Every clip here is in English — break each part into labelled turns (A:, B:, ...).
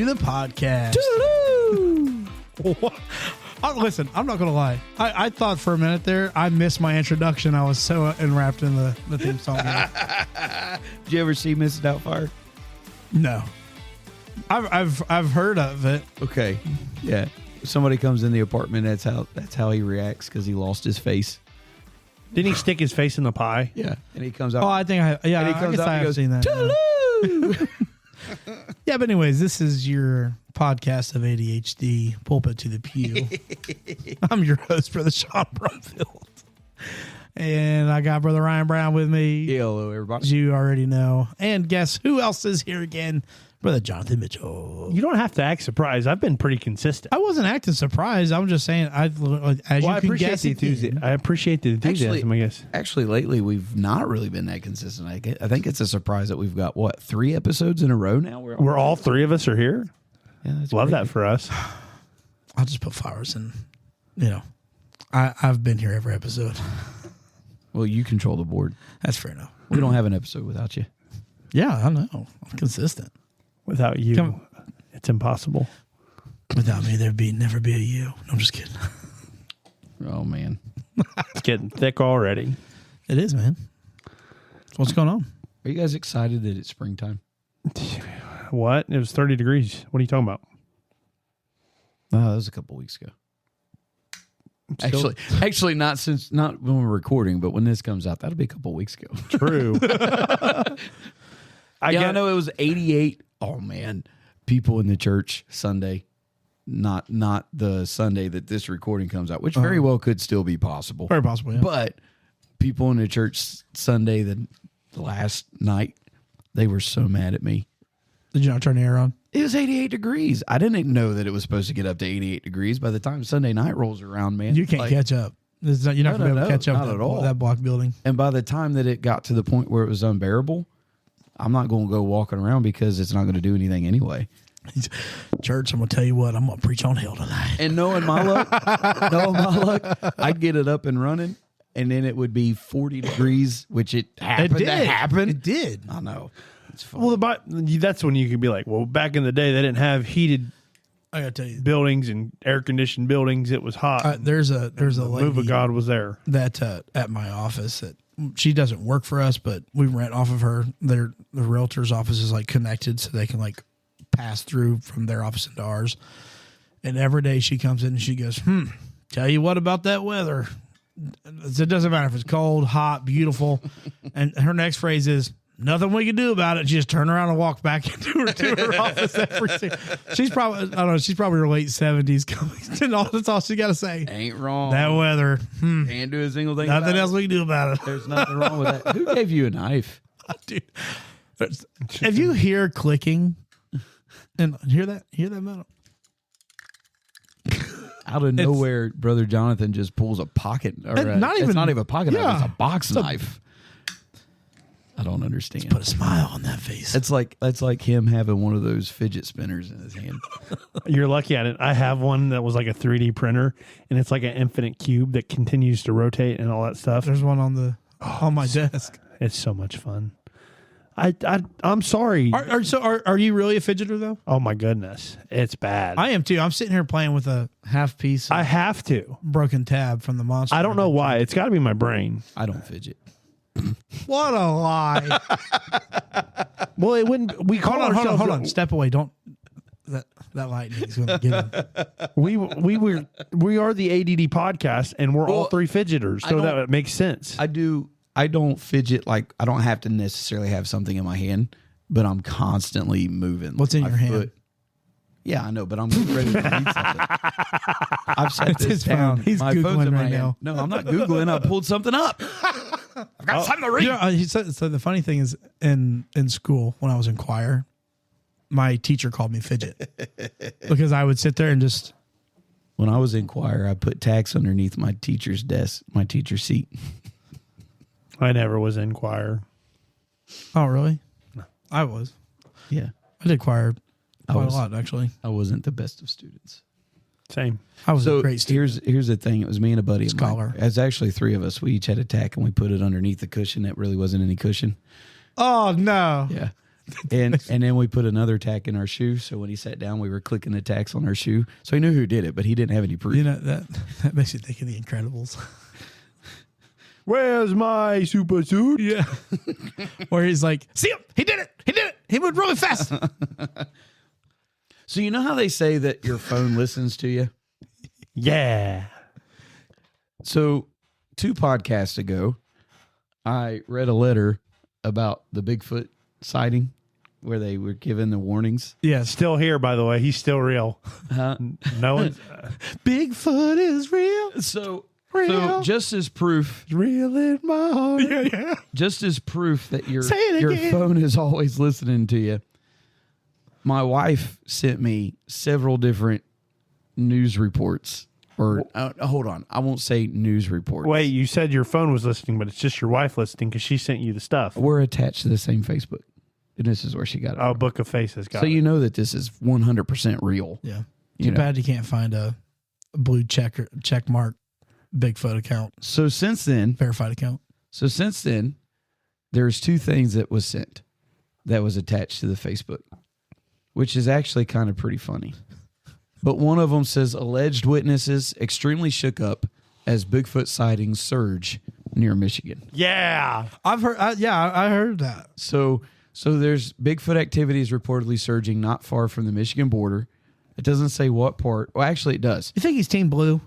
A: to the podcast. Listen, I'm not going to lie. I thought for a minute there, I missed my introduction. I was so enwrapped in the theme song.
B: Did you ever see Mrs. Doubtfire?
A: No. I've heard of it.
B: Okay. Yeah. Somebody comes in the apartment. That's how he reacts because he lost his face.
C: Didn't he stick his face in the pie?
B: Yeah. And he comes out.
A: Oh, I think I guess I have seen that. Yeah, but anyways, this is your podcast of ADHD, Pulpit to the Pew. I'm your host, Brother Sean Brumfield. And I got Brother Ryan Brown with me.
B: Hello, everybody.
A: As you already know. And guess who else is here again? Brother Jonathan Mitchell.
C: You don't have to act surprised. I've been pretty consistent.
A: I wasn't acting surprised. I'm just saying, I appreciate the enthusiasm.
C: I appreciate the enthusiasm, I guess.
B: Actually, lately, we've not really been that consistent. I think it's a surprise that we've got, 3 episodes in a row now?
C: We're all 3 of us are here?
B: Yeah, that's
C: Love
B: crazy.
C: that for us.
A: I'll just put flowers in. I've been here every episode.
B: Well, you control the board.
A: That's fair enough.
B: We don't have an episode without you.
A: Yeah, I know. I'm consistent.
C: Without you, it's impossible.
A: Without me, there'd never be a you. No, I'm just kidding.
B: Oh, man.
C: It's getting thick already.
A: It is, man. What's going on?
B: Are you guys excited that it's springtime?
C: What? It was 30 degrees. What are you talking about?
B: Oh, that was a couple weeks ago. Actually, not when we're recording, but when this comes out, that'll be a couple weeks ago.
C: True.
B: I know it was 88. Oh man, people in the church Sunday, not the Sunday that this recording comes out, which very well could still be possible.
A: Very possible, yeah.
B: But people in the church Sunday, the last night, they were so mad at me.
A: Did you not turn the air on?
B: It was 88 degrees. I didn't know that it was supposed to get up to 88 degrees. By the time Sunday night rolls around, man,
A: You can't catch up. You're not going to be able to catch up
B: not at all.
A: That block building.
B: And by the time that it got to the point where it was unbearable, I'm not going to go walking around because it's not going to do anything anyway.
A: Church, I'm going to tell you what, I'm going to preach on hell tonight.
B: And knowing my luck, I'd get it up and running, and then it would be 40 degrees, which it happened to happen.
A: It did.
B: I know. It's fun.
C: Well, that's when you could be like, well, back in the day, they didn't have heated
A: I got to tell you.
C: buildings and air-conditioned buildings. It was hot.
A: There's a lady
C: move of God was there.
A: that at my office that she doesn't work for us, but we rent off of her. The realtor's office is like connected, so they can like pass through from their office into ours. And every day she comes in and she goes, tell you what about that weather. It doesn't matter if it's cold, hot, beautiful. And her next phrase is, nothing we can do about it. She just turn around and walk back into her office she's probably, I don't know, she's probably her late 70s coming. That's all she got to say.
B: Ain't wrong.
A: That weather.
B: Can't do a single thing.
A: Nothing else we can do about it.
B: There's nothing wrong with that. Who gave you a knife?
A: Dude. If you hear clicking and hear that metal.
B: Out of nowhere, Brother Jonathan just pulls a pocket. Or it's not even a pocket knife. It's a box knife. I don't understand.
A: Put a smile on that face.
B: That's like him having one of those fidget spinners in his hand.
C: You're lucky at it. I have one that was like a 3D printer, and it's like an infinite cube that continues to rotate and all that stuff.
A: There's one on my desk.
C: It's so much fun. I'm sorry.
A: Are you really a fidgeter though?
C: Oh my goodness, it's bad.
A: I am too. I'm sitting here playing with a half piece.
C: I have to.
A: Broken tab from the monster.
C: I don't know why. It's got to be my brain.
B: I don't fidget.
A: What a lie!
C: Well, it wouldn't. We call ourselves.
A: Hold on. Step away. Don't. That lightning's going to get him.
C: We are the ADD podcast, and we're all 3 fidgeters, so that makes sense.
B: I don't fidget like I don't have to necessarily have something in my hand, but I'm constantly moving.
A: What's in your hand?
B: Yeah, I know, but I'm ready to read something. I've set
A: It's
B: this
A: his
B: down.
A: phone. He's
B: My
A: Googling
B: phone's in my
A: right
B: hand.
A: now.
B: No, I'm not Googling. I pulled something up. I've got something to read.
A: He said, so the funny thing is, in school when I was in choir, my teacher called me fidget because I would sit there and just.
B: When I was in choir, I put tacks underneath my teacher's desk, my teacher's seat.
C: I never was in choir.
A: Oh, really? No, I was.
B: Yeah,
A: I did choir quite a lot, actually.
B: I wasn't the best of students.
C: Same.
A: I was a great student.
B: Here's the thing. It was me and a buddy of
A: Scholar.
B: mine. It was actually 3 of us. We each had a tack, and we put it underneath the cushion that really wasn't any cushion.
A: Oh, no.
B: Yeah. And then we put another tack in our shoe. So when he sat down, we were clicking the tacks on our shoe. So he knew who did it, but he didn't have any proof.
A: You know, that makes you think of The Incredibles.
C: Where's my super suit?
A: Yeah. Where he's like, see him, he did it. He did it. He went really fast.
B: So you know how they say that your phone listens to you?
C: Yeah.
B: So 2 podcasts ago, I read a letter about the Bigfoot sighting where they were given the warnings.
A: Yes.
C: Still here, by the way. He's still real. No one's
A: Bigfoot is real.
B: So
A: Real.
B: just as proof,
C: real in my heart.
A: Yeah.
B: just as proof that your
A: Say it again.
B: phone is always listening to you, my wife sent me several different news reports. Or hold on, I won't say news reports.
C: Wait, you said your phone was listening, but it's just your wife listening because she sent you the stuff.
B: We're attached to the same Facebook, and this is where she got it.
C: Oh, Book of Faces. Got
B: So
C: it.
B: you know that this is 100% real.
A: Yeah.
B: You
A: Too
B: know.
A: bad you can't find a blue check mark Bigfoot account,
B: So since then,
A: verified account.
B: there's 2 things that was sent that was attached to the Facebook, which is actually kind of pretty funny. But one of them says alleged witnesses extremely shook up as Bigfoot sightings surge near Michigan.
C: Yeah.
A: I've heard. I heard that.
B: So there's Bigfoot activities reportedly surging not far from the Michigan border. It doesn't say what part. Well, actually, it does.
A: You think he's Team Blue?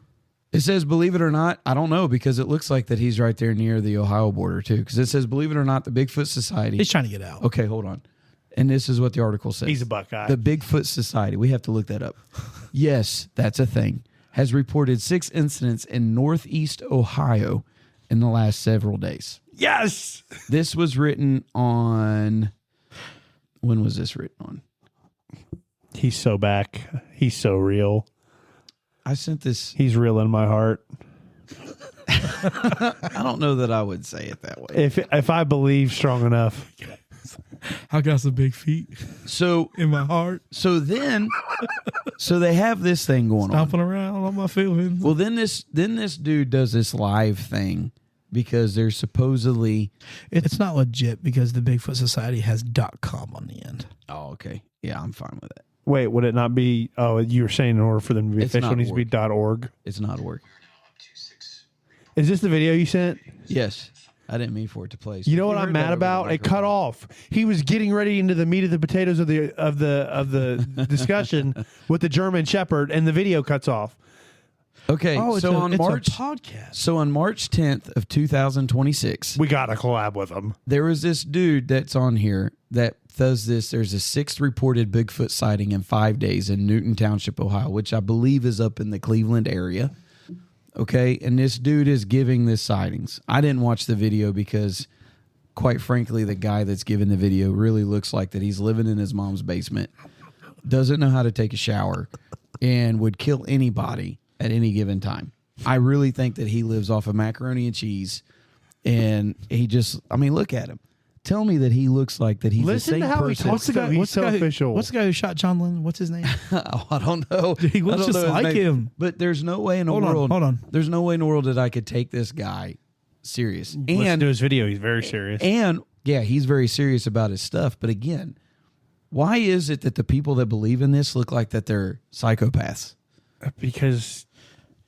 B: It says, believe it or not, I don't know, because it looks like that he's right there near the Ohio border, too. Because it says, believe it or not, the Bigfoot Society.
A: He's trying to get out.
B: Okay, hold on. And this is what the article says.
C: He's a Buckeye.
B: The Bigfoot Society, we have to look that up. Yes, that's a thing, has reported 6 incidents in Northeast Ohio in the last several days.
C: Yes.
B: This was written on, when was this written on?
C: He's so back. He's so real.
B: I sent this.
C: He's real in my heart.
B: I don't know that I would say it that way.
C: If I believe strong enough.
A: I got some big feet
B: So
A: in my heart,
B: so then so they have this thing going on.
A: stomping around on my feelings.
B: Well, then this dude does this live thing because there's supposedly
A: It's not legit because the Bigfoot Society has .com on the end.
B: Oh, okay. Yeah, I'm fine with that.
C: Wait, would it not be? Oh, you were saying in order for them to be
B: It's
C: official,
B: not
C: it needs to be .org.
B: It's not work.
C: Is this the video you sent?
B: Yes. I didn't mean for it to play. So
C: You know
B: if
C: what I'm
B: heard that
C: mad
B: over the
C: about? It cut
B: microphone-
C: off. He was getting ready into the meat of the potatoes of the discussion with the German Shepherd, and the video cuts off.
B: Okay, so on March
A: podcast.
B: so on March 10th of 2026,
C: We got to collab with him.
B: there was this dude that's on here that does this. There's a 6th reported Bigfoot sighting in 5 days in Newton Township, Ohio, which I believe is up in the Cleveland area. Okay, and this dude is giving this sightings. I didn't watch the video because, quite frankly, the guy that's giving the video really looks like that he's living in his mom's basement, doesn't know how to take a shower, and would kill anybody at any given time. I really think that he lives off of macaroni and cheese, and he just, I mean, look at him. Tell me that he looks like that he's
C: Listen
B: the
C: to
B: same
C: how he
B: person.
C: talks. He's so official.
A: What's the guy who shot John Lennon? What's his name?
B: Oh, I don't know.
A: He looks
B: I don't
A: just
B: know his
A: like
B: name.
A: him.
B: But there's no way in the
A: Hold on,
B: world.
A: hold on.
B: There's no way in the world that I could take this guy serious.
C: Listen to his video. He's very serious.
B: And yeah, he's very serious about his stuff. But again, why is it that the people that believe in this look like that they're psychopaths?
C: Because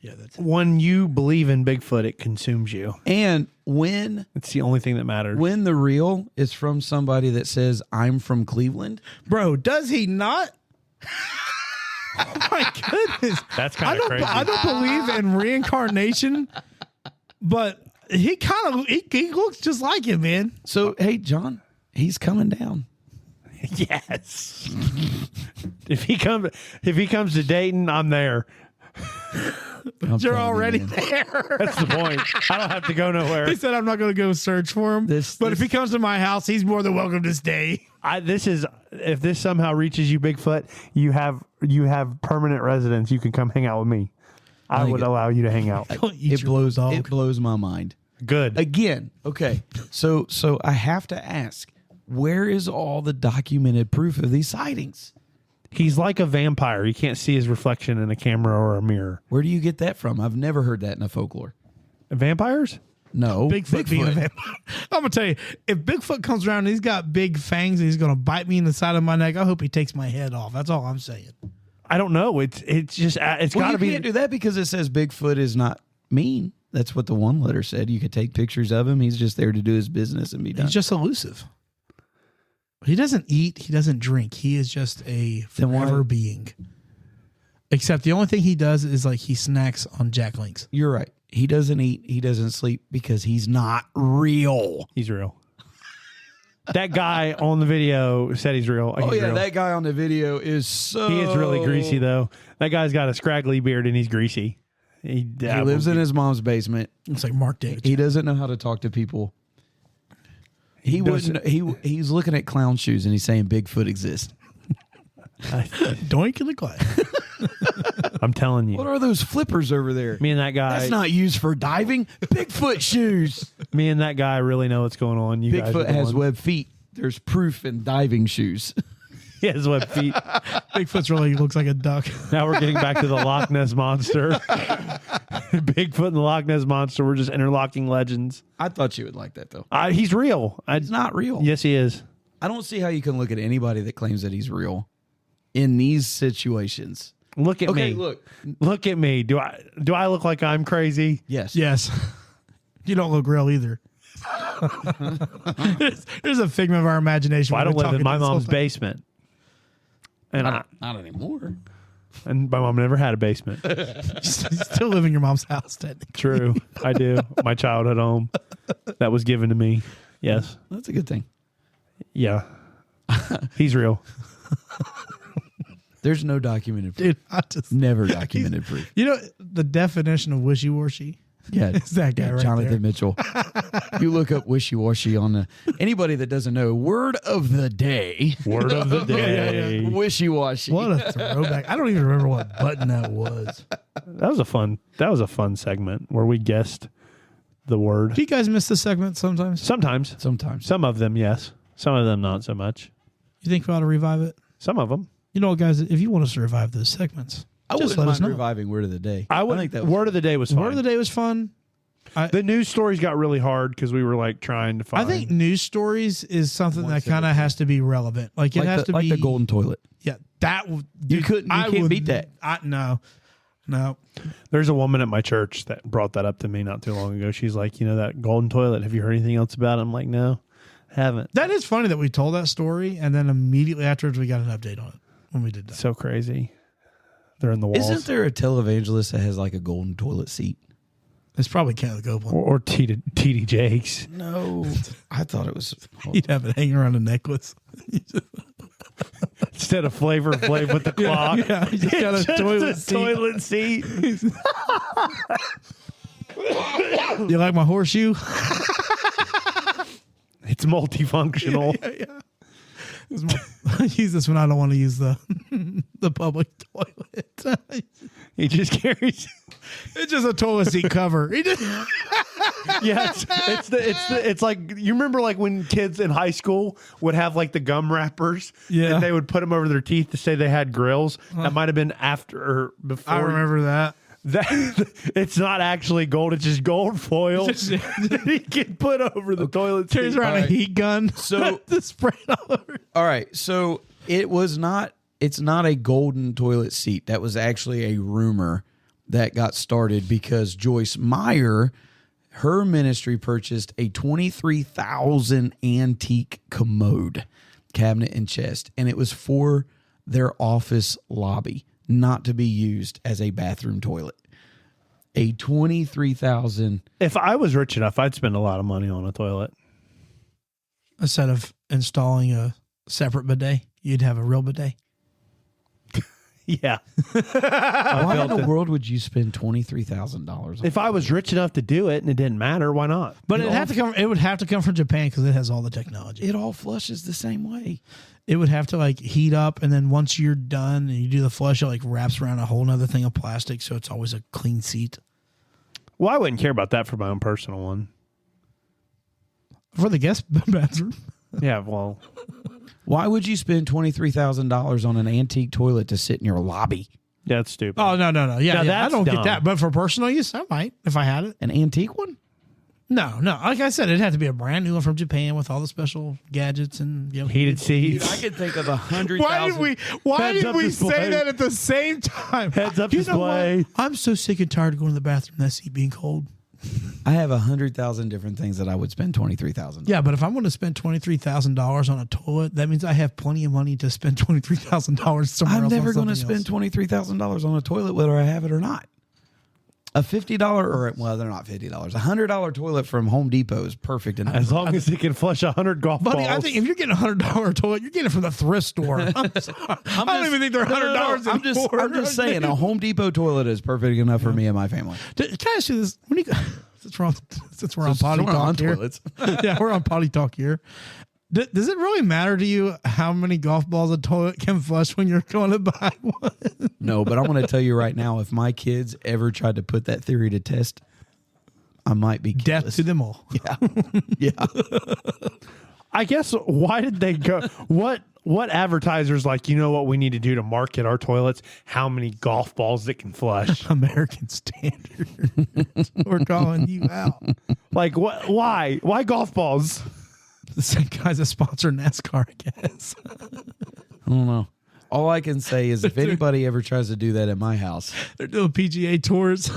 A: Yeah, that's
C: when you believe in Bigfoot, it consumes you.
B: And when
C: It's the only thing that matters.
B: the real is from somebody that says I'm from Cleveland,
A: bro. Does he not? Oh my goodness!
C: That's kind of crazy.
A: I don't believe in reincarnation, but he he looks just like him, man.
B: so hey, John, he's coming down.
C: Yes. if he comes to Dayton, I'm there.
B: I'm
A: You're
B: telling you,
A: already
B: man.
A: there.
C: That's the point. I don't have to go nowhere.
A: He said I'm not going to go search for him. But if he comes to my house, he's more than welcome to stay.
C: If this somehow reaches you, Bigfoot, you have permanent residence. You can come hang out with me. I would allow you to hang out.
A: Eat your little dog.
B: It blows my mind.
C: Good.
B: Again, okay. So I have to ask, where is all the documented proof of these sightings?
C: He's like a vampire. You can't see his reflection in a camera or a mirror.
B: Where do you get that from? I've never heard that in a folklore.
C: Vampires?
B: No,
A: Bigfoot being a vampire. I'm gonna tell you, if Bigfoot comes around and he's got big fangs and he's gonna bite me in the side of my neck, I hope he takes my head off. That's all I'm saying.
C: I don't know. It's just it's got to be.
B: You can't do that because it says Bigfoot is not mean. That's what the one letter said. You could take pictures of him. He's just there to do his business and be done.
A: He's just elusive. He doesn't eat. He doesn't drink. He is just a forever being. Except the only thing he does is like he snacks on Jack Links.
B: You're right. He doesn't eat. He doesn't sleep because he's not real.
C: He's real. That guy on the video said he's real.
B: Oh,
C: He's
B: yeah.
C: real.
B: That guy on the video is so.
C: He is really greasy, though. That guy's got a scraggly beard and he's greasy. He
B: lives in his mom's basement.
A: It's like Mark David.
B: He doesn't know how to talk to people. He wouldn't. He's looking at clown shoes and he's saying Bigfoot exists.
A: Doink in the clay.
C: I'm telling you.
B: What are those flippers over there?
C: Me and that guy.
B: That's not used for diving. Bigfoot shoes.
C: Me and that guy really know what's going on. You guys are
B: Bigfoot
C: the
B: has
C: ones.
B: webbed feet. There's proof in diving shoes.
C: He has web feet.
A: Bigfoot's really looks like a duck.
C: Now we're getting back to the Loch Ness Monster. Bigfoot and the Loch Ness Monster. We're just interlocking legends.
B: I thought you would like that though.
C: He's real.
B: He's not real.
C: Yes, he is.
B: I don't see how you can look at anybody that claims that he's real in these situations.
C: Look at
B: Okay,
C: me.
B: look.
C: at me. Do I look like I'm crazy?
B: Yes.
A: Yes. You don't look real either. there's a figment of our imagination.
C: Well, I don't
A: We're
C: live in
A: talking
C: my
A: this whole
C: mom's
A: thing.
C: basement. And
B: Not anymore.
C: and my mom never had a basement.
A: Still live in your mom's house, technically.
C: True. I do. My childhood home that was given to me. Yes.
B: That's a good thing.
C: Yeah. He's real.
B: There's no documented proof.
A: Dude, I just
B: Never documented proof.
A: You know the definition of wishy-washy?
B: Yeah,
A: It's that guy right
B: Jonathan
A: there.
B: Mitchell. You look up wishy-washy on the, anybody that doesn't know, word of the day.
C: Word of the day.
B: Wishy-washy.
A: What a throwback. I don't even remember what button that was.
C: That was a fun segment where we guessed the word.
A: Do you guys miss this segment sometimes?
C: Sometimes.
B: Sometimes.
C: Some of them, yes. Some of them not so much.
A: You think we ought to revive it?
C: Some of them.
A: You know, guys, if you want us to revive those segments,
B: I
A: just
B: wouldn't
A: let us
B: mind
A: know.
B: reviving word of the day.
C: I
B: think that was,
C: word of the day was fun.
A: Word of the day was fun.
C: The news stories got really hard because we were like trying to find.
A: I think news stories is something that
B: Once
A: kind of has to be relevant. Like it
B: like
A: has
B: the,
A: to be
B: like the golden toilet.
A: Yeah, that
B: You can't beat that.
A: No.
C: there's a woman at my church that brought that up to me not too long ago. She's like, you know, that golden toilet. Have you heard anything else about it? I'm like, no, haven't.
A: That is funny that we told that story and then immediately afterwards we got an update on it when we did that.
C: So crazy. They're in the walls.
B: Isn't there a televangelist that has like a golden toilet seat?
A: It's probably Kenneth Copeland.
C: or TD Jakes?
B: No. I thought it was.
A: He'd have it hanging around a necklace.
C: Instead of Flavor Flav with the clock.
A: Yeah, he just got a toilet seat.
C: toilet seat.
A: You like my horseshoe?
C: It's multifunctional.
A: I use this when I don't want to use the public toilet.
C: He just carries.
A: It's just a toilet seat cover. He just,
C: Yeah, it's like you remember like when kids in high school would have like the gum wrappers.
A: Yeah.
C: And they would put them over their teeth to say they had grills. That might have been after or before.
A: I remember that.
C: That it's not actually gold. It's just gold foil that he can put over the toilet seat.
A: Carries around a
B: Alright.
A: heat gun.
B: So-
A: to spray it all over.
B: All right. So it's not a golden toilet seat. That was actually a rumor that got started because Joyce Meyer, her ministry purchased a $23,000 antique commode, cabinet and chest, and it was for their office lobby, not to be used as a bathroom toilet. A $23,000.
C: If I was rich enough, I'd spend a lot of money on a toilet.
A: Instead of installing a separate bidet, you'd have a real bidet.
C: Yeah.
B: Why in the world would you spend $23,000 on?
C: If I was rich enough to do it and it didn't matter, why not?
A: But it would have to come from Japan because it has all the technology.
B: It all flushes the same way.
A: It would have to like heat up, and then once you're done and you do the flush, it like wraps around a whole nother thing of plastic, so it's always a clean seat.
C: Well, I wouldn't care about that for my own personal one.
A: For the guest bathroom.
C: Yeah, well,
B: Why would you spend $23,000 on an antique toilet to sit in your lobby?
C: yeah, it's stupid.
A: Oh no. Yeah,
C: Now,
A: I
C: that's
A: don't
C: dumb.
A: get that. But for personal use, I might if I had it.
B: An antique one?
A: No. Like I said, it had to be a brand new one from Japan with all the special gadgets and
C: Heated
B: Dude,
C: seats.
B: I could think of 100,000.
A: Why did
C: Heads-up
A: we
C: display.
A: say that at the same time?
C: Heads-up
A: You know what?
C: display.
A: I'm so sick and tired of going to the bathroom and that seat being cold.
B: I have 100,000 different things that I would spend $23,000.
A: Yeah, but if I'm going to spend $23,000 on a toilet, that means I have plenty of money to spend $23,000 somewhere
B: I'm
A: else.
B: never
A: going
B: to spend $23,000 on a toilet, whether I have it or not. A $50 or they're not $50. $100 toilet from Home Depot is perfect enough.
C: As long as it can flush 100 golf
A: Buddy,
C: balls.
A: I think if you're getting a $100 toilet, you're getting it from the thrift store. I'm sorry. I don't even think they're $100 anymore.
B: I'm just saying, a Home Depot toilet is perfect enough for me and my family.
A: Can I ask you this? When you, since we're on potty
B: we're
A: talk
B: on
A: here.
B: toilets.
A: Yeah, we're on potty talk here. Does it really matter to you how many golf balls a toilet can flush when you're going to buy one?
B: No, but I'm going to tell you right now, if my kids ever tried to put that theory to test, I might be
A: Death
B: careless.
A: to them all.
B: Yeah.
C: I guess why did they go? What advertisers like? You know what we need to do to market our toilets? How many golf balls it can flush?
A: American standard. We're calling you out.
C: Like what? Why? Why golf balls?
A: The same guys that sponsor NASCAR, I guess.
B: I don't know. All I can say is if anybody ever tries to do that at my house,
A: They're doing PGA tours.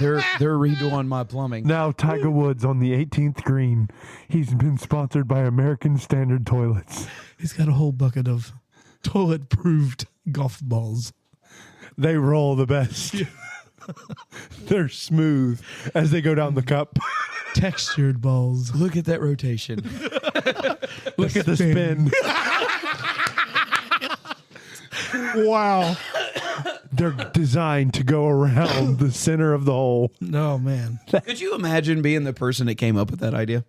B: they're redoing my plumbing.
C: Now Tiger Woods on the 18th green. He's been sponsored by American Standard Toilets.
A: He's got a whole bucket of toilet-proofed golf balls.
C: They roll the best. They're smooth as they go down the cup.
A: Textured balls.
B: Look at that rotation.
C: Look at the spin.
A: Wow.
C: They're designed to go around the center of the hole.
A: No, man.
B: Could you imagine being the person that came up with that idea?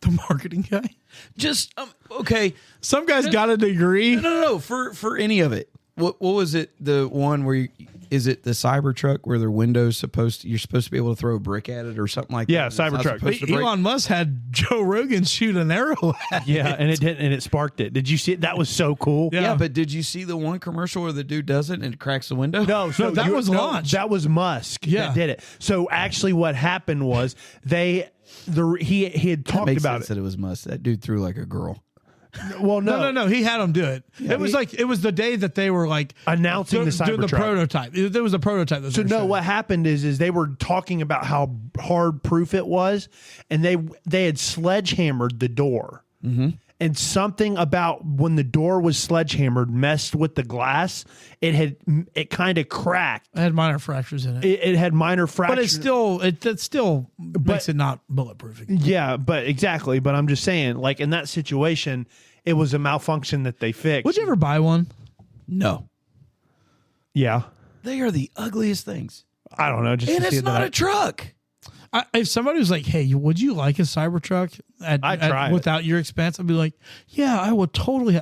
A: The marketing guy.
B: Just, okay.
A: Some guy's got a degree.
B: No. For any of it. What was it? The one where is it the Cybertruck where their windows you're supposed to be able to throw a brick at it or something like
C: Yeah,
B: that? It's not
C: Cybertruck.
B: supposed to break?
A: Elon Musk had Joe Rogan shoot an arrow at
C: Yeah,
A: it.
C: and it didn't, and it sparked it. Did you see it? That was so cool.
A: Yeah.
B: But did you see the one commercial where the dude does it and it cracks the window?
C: No,
A: that was launched.
C: That was Musk
A: Yeah.
C: that did it. So actually, what happened was he had
B: That
C: talked
B: makes
C: about
B: sense
C: it.
B: that it was Musk. That dude threw like a girl.
C: Well,
A: No. He had them do it. It was the day that they were like
C: Announcing the
A: doing the
C: Cybertruck.
A: prototype. There was a prototype. That
C: So
A: they were
C: no,
A: showing.
C: what happened is they were talking about how hard proof it was, and they had sledgehammered the door, and something about when the door was sledgehammered messed with the glass. It kind of cracked.
A: It had minor fractures in it.
C: It had minor fractures,
A: But it still makes it not bulletproof.
C: yeah, but exactly. But I'm just saying, like in that situation, it was a malfunction that they fixed.
A: Would you ever buy one?
B: No.
C: Yeah,
B: They are the ugliest things.
C: I don't know. Just
B: And
C: to see
B: it's not
C: that.
B: a truck.
A: If somebody was like, "Hey, would you like a Cybertruck
C: I'd try it.
A: without your expense?" I'd be like, "Yeah, I would totally."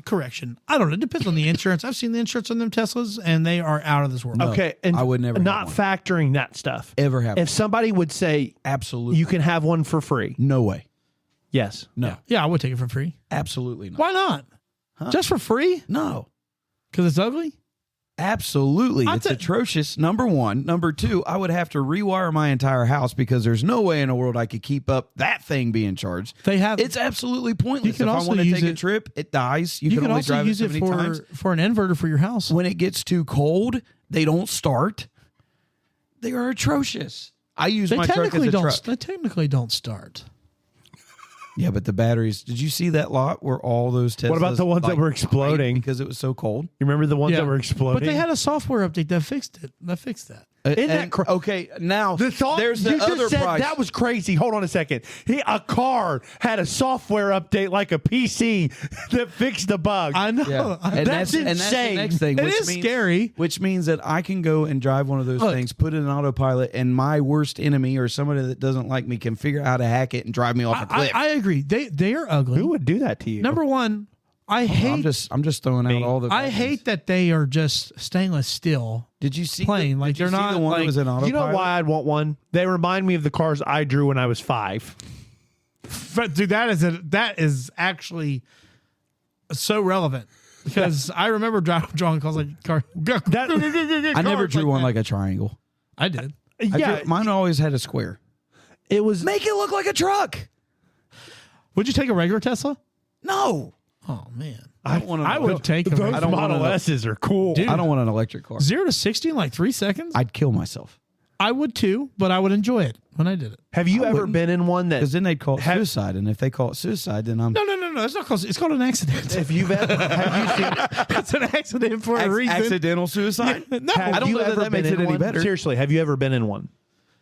A: Correction, I don't know. It depends on the insurance. I've seen the insurance on them Teslas, and they are out of this world.
C: Okay, and
B: I would never
C: not
B: have
C: factoring that stuff.
B: Ever have
C: If somebody would say
B: Absolutely.
C: you can have one for free,
B: No way.
C: yes,
B: No.
A: Yeah, I would take it for free.
B: Absolutely not.
A: Why not? Just for free?
B: No.
A: Because it's ugly?
B: Absolutely. It's atrocious. Number one. Number two, I would have to rewire my entire house because there's no way in the world I could keep up that thing being charged.
A: They have.
B: It's absolutely pointless.
A: You can
B: if I
A: also
B: want to
A: use
B: take a
A: it-
B: trip, it dies. You
A: you
B: can
A: can
B: only
A: also
B: drive
A: use
B: it
A: it
B: so many times.
A: for an inverter for your house.
B: When it gets too cold, they don't start. They are atrocious. I use
A: They
B: my truck as
A: technically
B: a
A: don't.
B: truck.
A: They technically don't start.
B: Yeah, but the batteries. Did you see that lot where all those Teslas?
C: What about the ones that were
B: died
C: exploding?
B: because it was so cold?
C: You remember the ones that were exploding?
A: But they had a software update that fixed it. That fixed that.
C: Isn't that
B: okay? Now
C: The thought
B: there's the
C: you
B: other
C: just said
B: price.
C: that was crazy. Hold on a second. A car had a software update like a PC that fixed the bug.
A: I know.
B: Yeah.
C: That's
B: and
C: insane.
B: that's the next thing.
A: It
B: which
A: is
B: means,
A: scary.
B: Which means that I can go and drive one of those
A: Look.
B: things, put it in autopilot, and my worst enemy or somebody that doesn't like me can figure out how to hack it and drive me off a cliff.
A: I agree. They are ugly.
C: Who would do that to you?
A: Number one, I hate.
B: I'm just throwing out all the.
A: I hate that they are just stainless steel.
B: Did you see
A: plain, like,
B: did you
A: they're
B: see
A: not,
B: the one
A: like-
B: that was in autopilot?
C: You know why I'd want one? They remind me of the cars I drew when I was 5.
A: But dude, that is actually so relevant because I remember drawing cars like car.
B: I never drew one like a triangle.
A: I did.
B: Mine always had a square.
C: It was
B: Make it look like a truck.
A: Would you take a regular Tesla?
B: No.
A: Oh man,
B: I don't want to.
A: I would take a
C: those
A: regular-
B: I don't
C: Model
B: wanna-
C: S's are cool.
A: Dude.
B: I don't want an electric car.
A: 0 to 60 in like 3 seconds.
B: I'd kill myself.
A: I would too, but I would enjoy it when I did it.
C: Have you ever
B: wouldn't.
C: been in one that
B: Because then they'd call it suicide, and if they call it suicide, then I'm
A: No. It's not called. It's called an accident.
C: if you've ever have you seen
A: It's an accident for a reason.
B: accidental suicide.
A: No.
C: have
B: I don't
C: you
B: know that
C: ever
B: that
C: been
B: makes it
C: in
B: any
C: one?
B: better.
C: Seriously, have you ever been in one?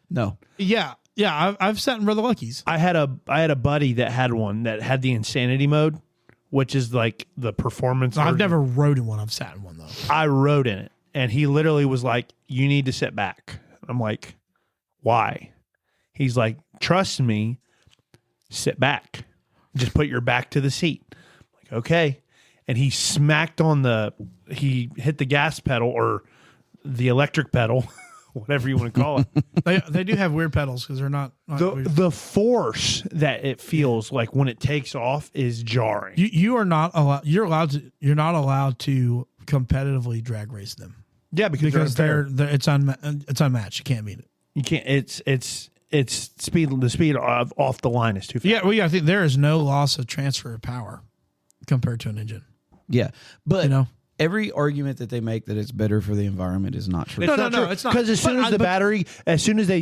B: No.
A: Yeah. I've sat in Brother Lucky's.
C: I had a buddy that had one that had the insanity mode, which is like the performance.
A: I've
C: version.
A: never rode in one. I've sat in one though.
C: I rode in it, and he literally was like, "You need to sit back." I'm like, "Why?" He's like, "Trust me, sit back. Just put your back to the seat." I'm like, okay. And he hit the gas pedal or the electric pedal, whatever you want to call it.
A: They do have weird pedals because they're not weird.
C: The force that it feels like when it takes off is jarring.
A: You are not allowed. You're not allowed to competitively drag race them
C: Yeah, because
A: they're it's unmatched. You can't beat it.
C: you can't. It's speed. The speed off the line is too fast.
A: Yeah, well, I think there is no loss of transfer of power compared to an engine.
B: Yeah, but
A: You know?
B: every argument that they make that it's better for the environment is not true.
A: No, it's not.
C: Because as soon
A: But
C: as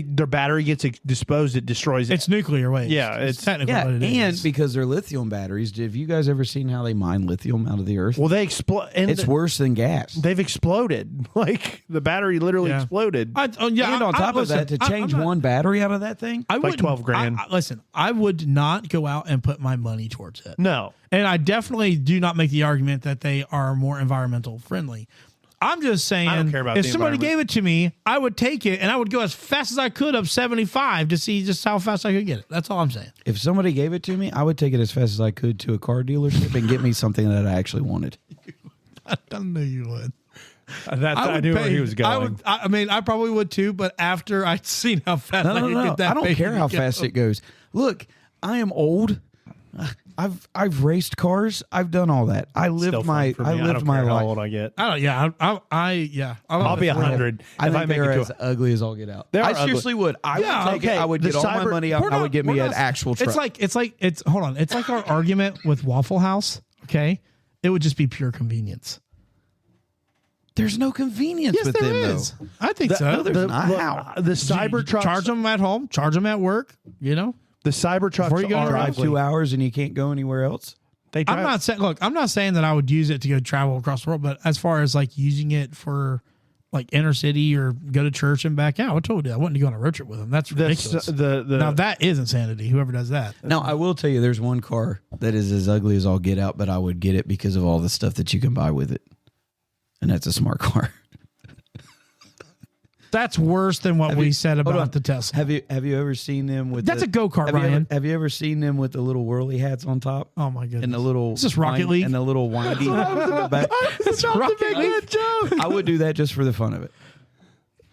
C: their battery gets disposed, it destroys it.
A: it's nuclear waste.
C: Yeah,
A: it's
C: it's-
A: technically
B: Yeah,
A: what it is.
B: and because they're lithium batteries, have you guys ever seen how they mine lithium out of the earth?
C: Well, they explode.
B: It's worse than gas.
C: They've exploded. Like the battery literally
A: Yeah.
C: exploded.
B: And on top of that, to change one battery out of that thing,
A: I
C: like
A: wouldn't-
C: 12 grand.
A: Listen, I would not go out and put my money towards it.
C: No,
A: And I definitely do not make the argument that they are more environmental friendly. I'm just saying,
C: I don't care about
A: if
C: the
A: somebody
C: environment.
A: gave it to me, I would take it and I would go as fast as I could up 75 to see just how fast I could get it. That's all I'm saying.
B: if somebody gave it to me, I would take it as fast as I could to a car dealership and get me something that I actually wanted.
A: I knew you would.
C: I
A: would
C: knew where
A: pay-
C: he was going.
A: I mean, I probably would too, but after I'd seen how fast
B: No,
A: I
B: no,
A: could
B: no.
A: get that
B: I don't
A: big
B: care how
A: to
B: fast
A: go.
B: it goes. Look, I am old. I've raced cars. I've done all that. I
C: Still
B: lived
C: fun
B: my
C: for me.
B: I
C: don't
B: lived my
C: care how
B: life.
C: old I get.
A: I don't. Yeah,
C: I'll be 100
B: I
C: if
B: think
C: I make
B: they're
C: it to
B: as ugly as all get out.
C: They
B: I
C: are ugly.
B: seriously would. I
A: Yeah,
B: would take it.
C: okay.
B: I would
C: The
B: get all my
C: cyber-
B: money out.
A: We're
B: I
A: not-
B: would get
A: we're
B: me an
A: not-
B: actual truck.
A: It's hold on. It's like our argument with Waffle House. Okay, it would just be pure convenience.
B: There's no convenience
A: Yes,
B: with
A: there
B: them
A: is.
B: though.
A: I think so.
B: there's not. How?
C: The Cybertrucks.
A: Charge them at home. Charge them at work. You know.
C: The Cybertrucks
A: Before you go
C: are
A: drive
B: Drive 2 hours and you can't go anywhere else.
C: They drive,
A: I'm not saying. Look, I'm not saying that I would use it to go travel across the world, but as far as like using it for like inner city or go to church and back out, I told you I wouldn't go on a road trip with them. That's ridiculous. Now that is insanity. Whoever does that.
B: Now I will tell you, there's one car that is as ugly as all get out, but I would get it because of all the stuff that you can buy with it, and that's a smart car.
A: That's worse than what we said
B: Hold on.
A: about the Tesla.
B: Have you ever seen them with?
A: That's a go-kart,
B: have you ever-
A: Ryan.
B: have you ever seen them with the little whirly hats on top?
A: Oh my goodness.
B: And the little
A: Is this Rocket League?
B: and the little windy back.
A: It's Rocket League.
B: I would do that just for the fun of it.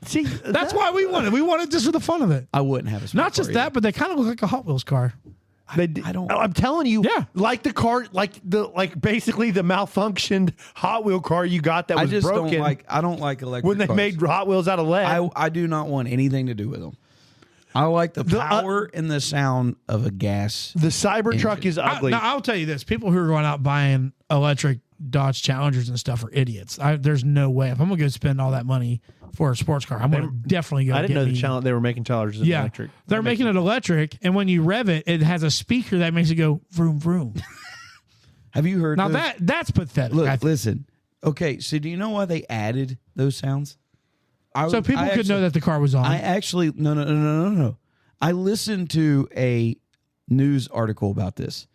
C: See,
A: That's why we want it. We want it just for the fun of it.
B: I wouldn't have a smart
A: Not just
B: car
A: that, but they kind of look like a Hot Wheels car.
C: I
B: don't-
C: I'm telling you,
A: Yeah.
C: like the car, like basically the malfunctioned Hot Wheel car you got that
B: I
C: was
B: just
C: broken
B: don't like. I don't like electric
C: when they
B: cars.
C: made Hot Wheels out of lead.
B: I do not want anything to do with them. I like the power and the sound of a gas.
C: the Cybertruck is ugly.
A: Now, I'll tell you this. People who are going out buying electric Dodge Challengers and stuff are idiots. There's no way. If I'm going to go spend all that money for a sports car, I'm going to definitely go
C: I didn't
A: get
C: know
A: me-
C: the challenge they were making Challengers
A: Yeah.
C: electric.
A: They're making it electric, and when you rev it, it has a speaker that makes it go vroom, vroom.
B: Have you heard?
A: Now,
B: those?
A: that's pathetic. I
B: Look,
A: think.
B: listen. Okay, so do you know why they added those sounds?
A: So people could know that the car was on.
B: I actually no. I listened to a news article about this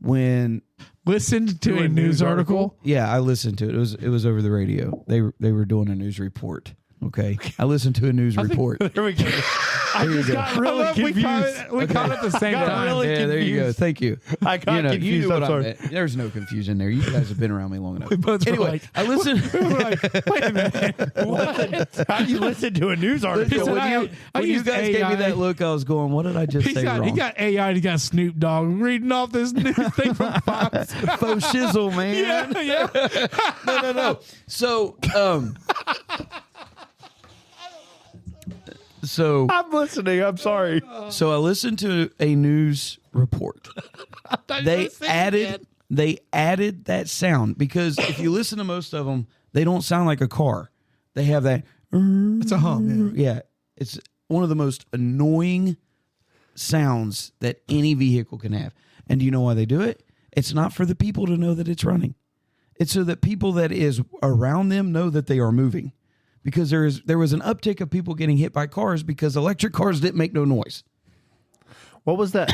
B: when
A: Listened to a news article.
B: yeah, I listened to it. It was over the radio. They were doing a news report. Okay, I listened to a news report.
C: There we go. I just got really confused.
A: We caught it at the same
C: Got
A: time.
C: really
B: Yeah, there you go.
C: confused.
B: Thank you.
C: I got
B: you
C: confused.
B: knew
C: I'm
B: what I
C: sorry.
B: meant. There's no confusion there. You guys have been around me long enough.
A: both were
B: Anyway,
A: like-
B: I listened.
A: Wait a minute. What?
C: How do you listen to a news article?
A: said,
B: when
A: I
B: you
A: used
B: guys gave me
A: AI.
B: that look, I was going, "What did I just say wrong?"
A: He got AI. He got Snoop Dogg reading off this new thing from Fox.
B: faux shizzle, man.
A: yeah.
B: No. So, So
C: I'm listening. I'm sorry.
B: I listened to a news report. They added that sound because if you listen to most of them, they don't sound like a car. They have that.
A: It's a hum.
B: Yeah, it's one of the most annoying sounds that any vehicle can have. And do you know why they do it? It's not for the people to know that it's running. It's so that people that is around them know that they are moving. Because there was an uptick of people getting hit by cars because electric cars didn't make no noise.
C: What was that?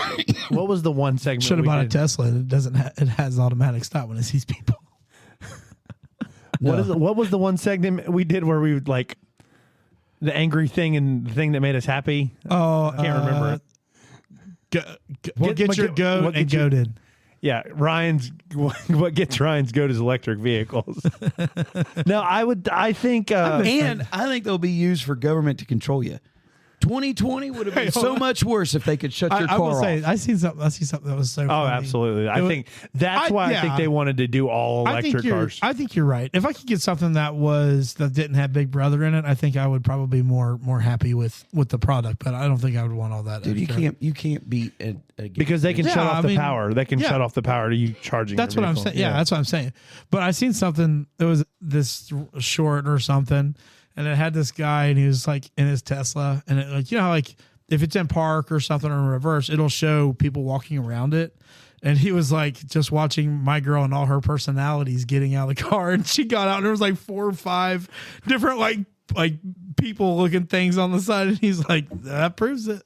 C: What was the one segment?
A: Should have bought a Tesla. It doesn't. It has automatic stop when it sees people.
C: What was the one segment we did where we would like the angry thing and the thing that made us happy?
A: Oh,
C: I can't remember it.
A: What gets your goat and goated?
C: Yeah, what gets Ryan's goat is electric vehicles. No, I think
B: And I think they'll be used for government to control you. 2020 would have been so much worse if they could shut your car off.
A: I see something that was so funny.
C: Oh, absolutely. I think that's why I think they wanted to do all electric cars.
A: I think you're right. If I could get something that didn't have Big Brother in it, I think I would probably be more happy with the product. But I don't think I would want all that.
B: Dude,
A: extra.
B: you can't beat it
C: because they can shut off the power. They can shut off the power to you charging.
A: That's what I'm saying. Yeah, that's what I'm saying. But I seen something. It was this short or something. And it had this guy, and he was like in his Tesla, and it, like, you know, like if it's in park or something or in reverse, it'll show people walking around it. And he was like just watching my girl and all her personalities getting out of the car, and she got out, and there was like 4 or 5 different like people looking things on the side, and he's like, that proves it.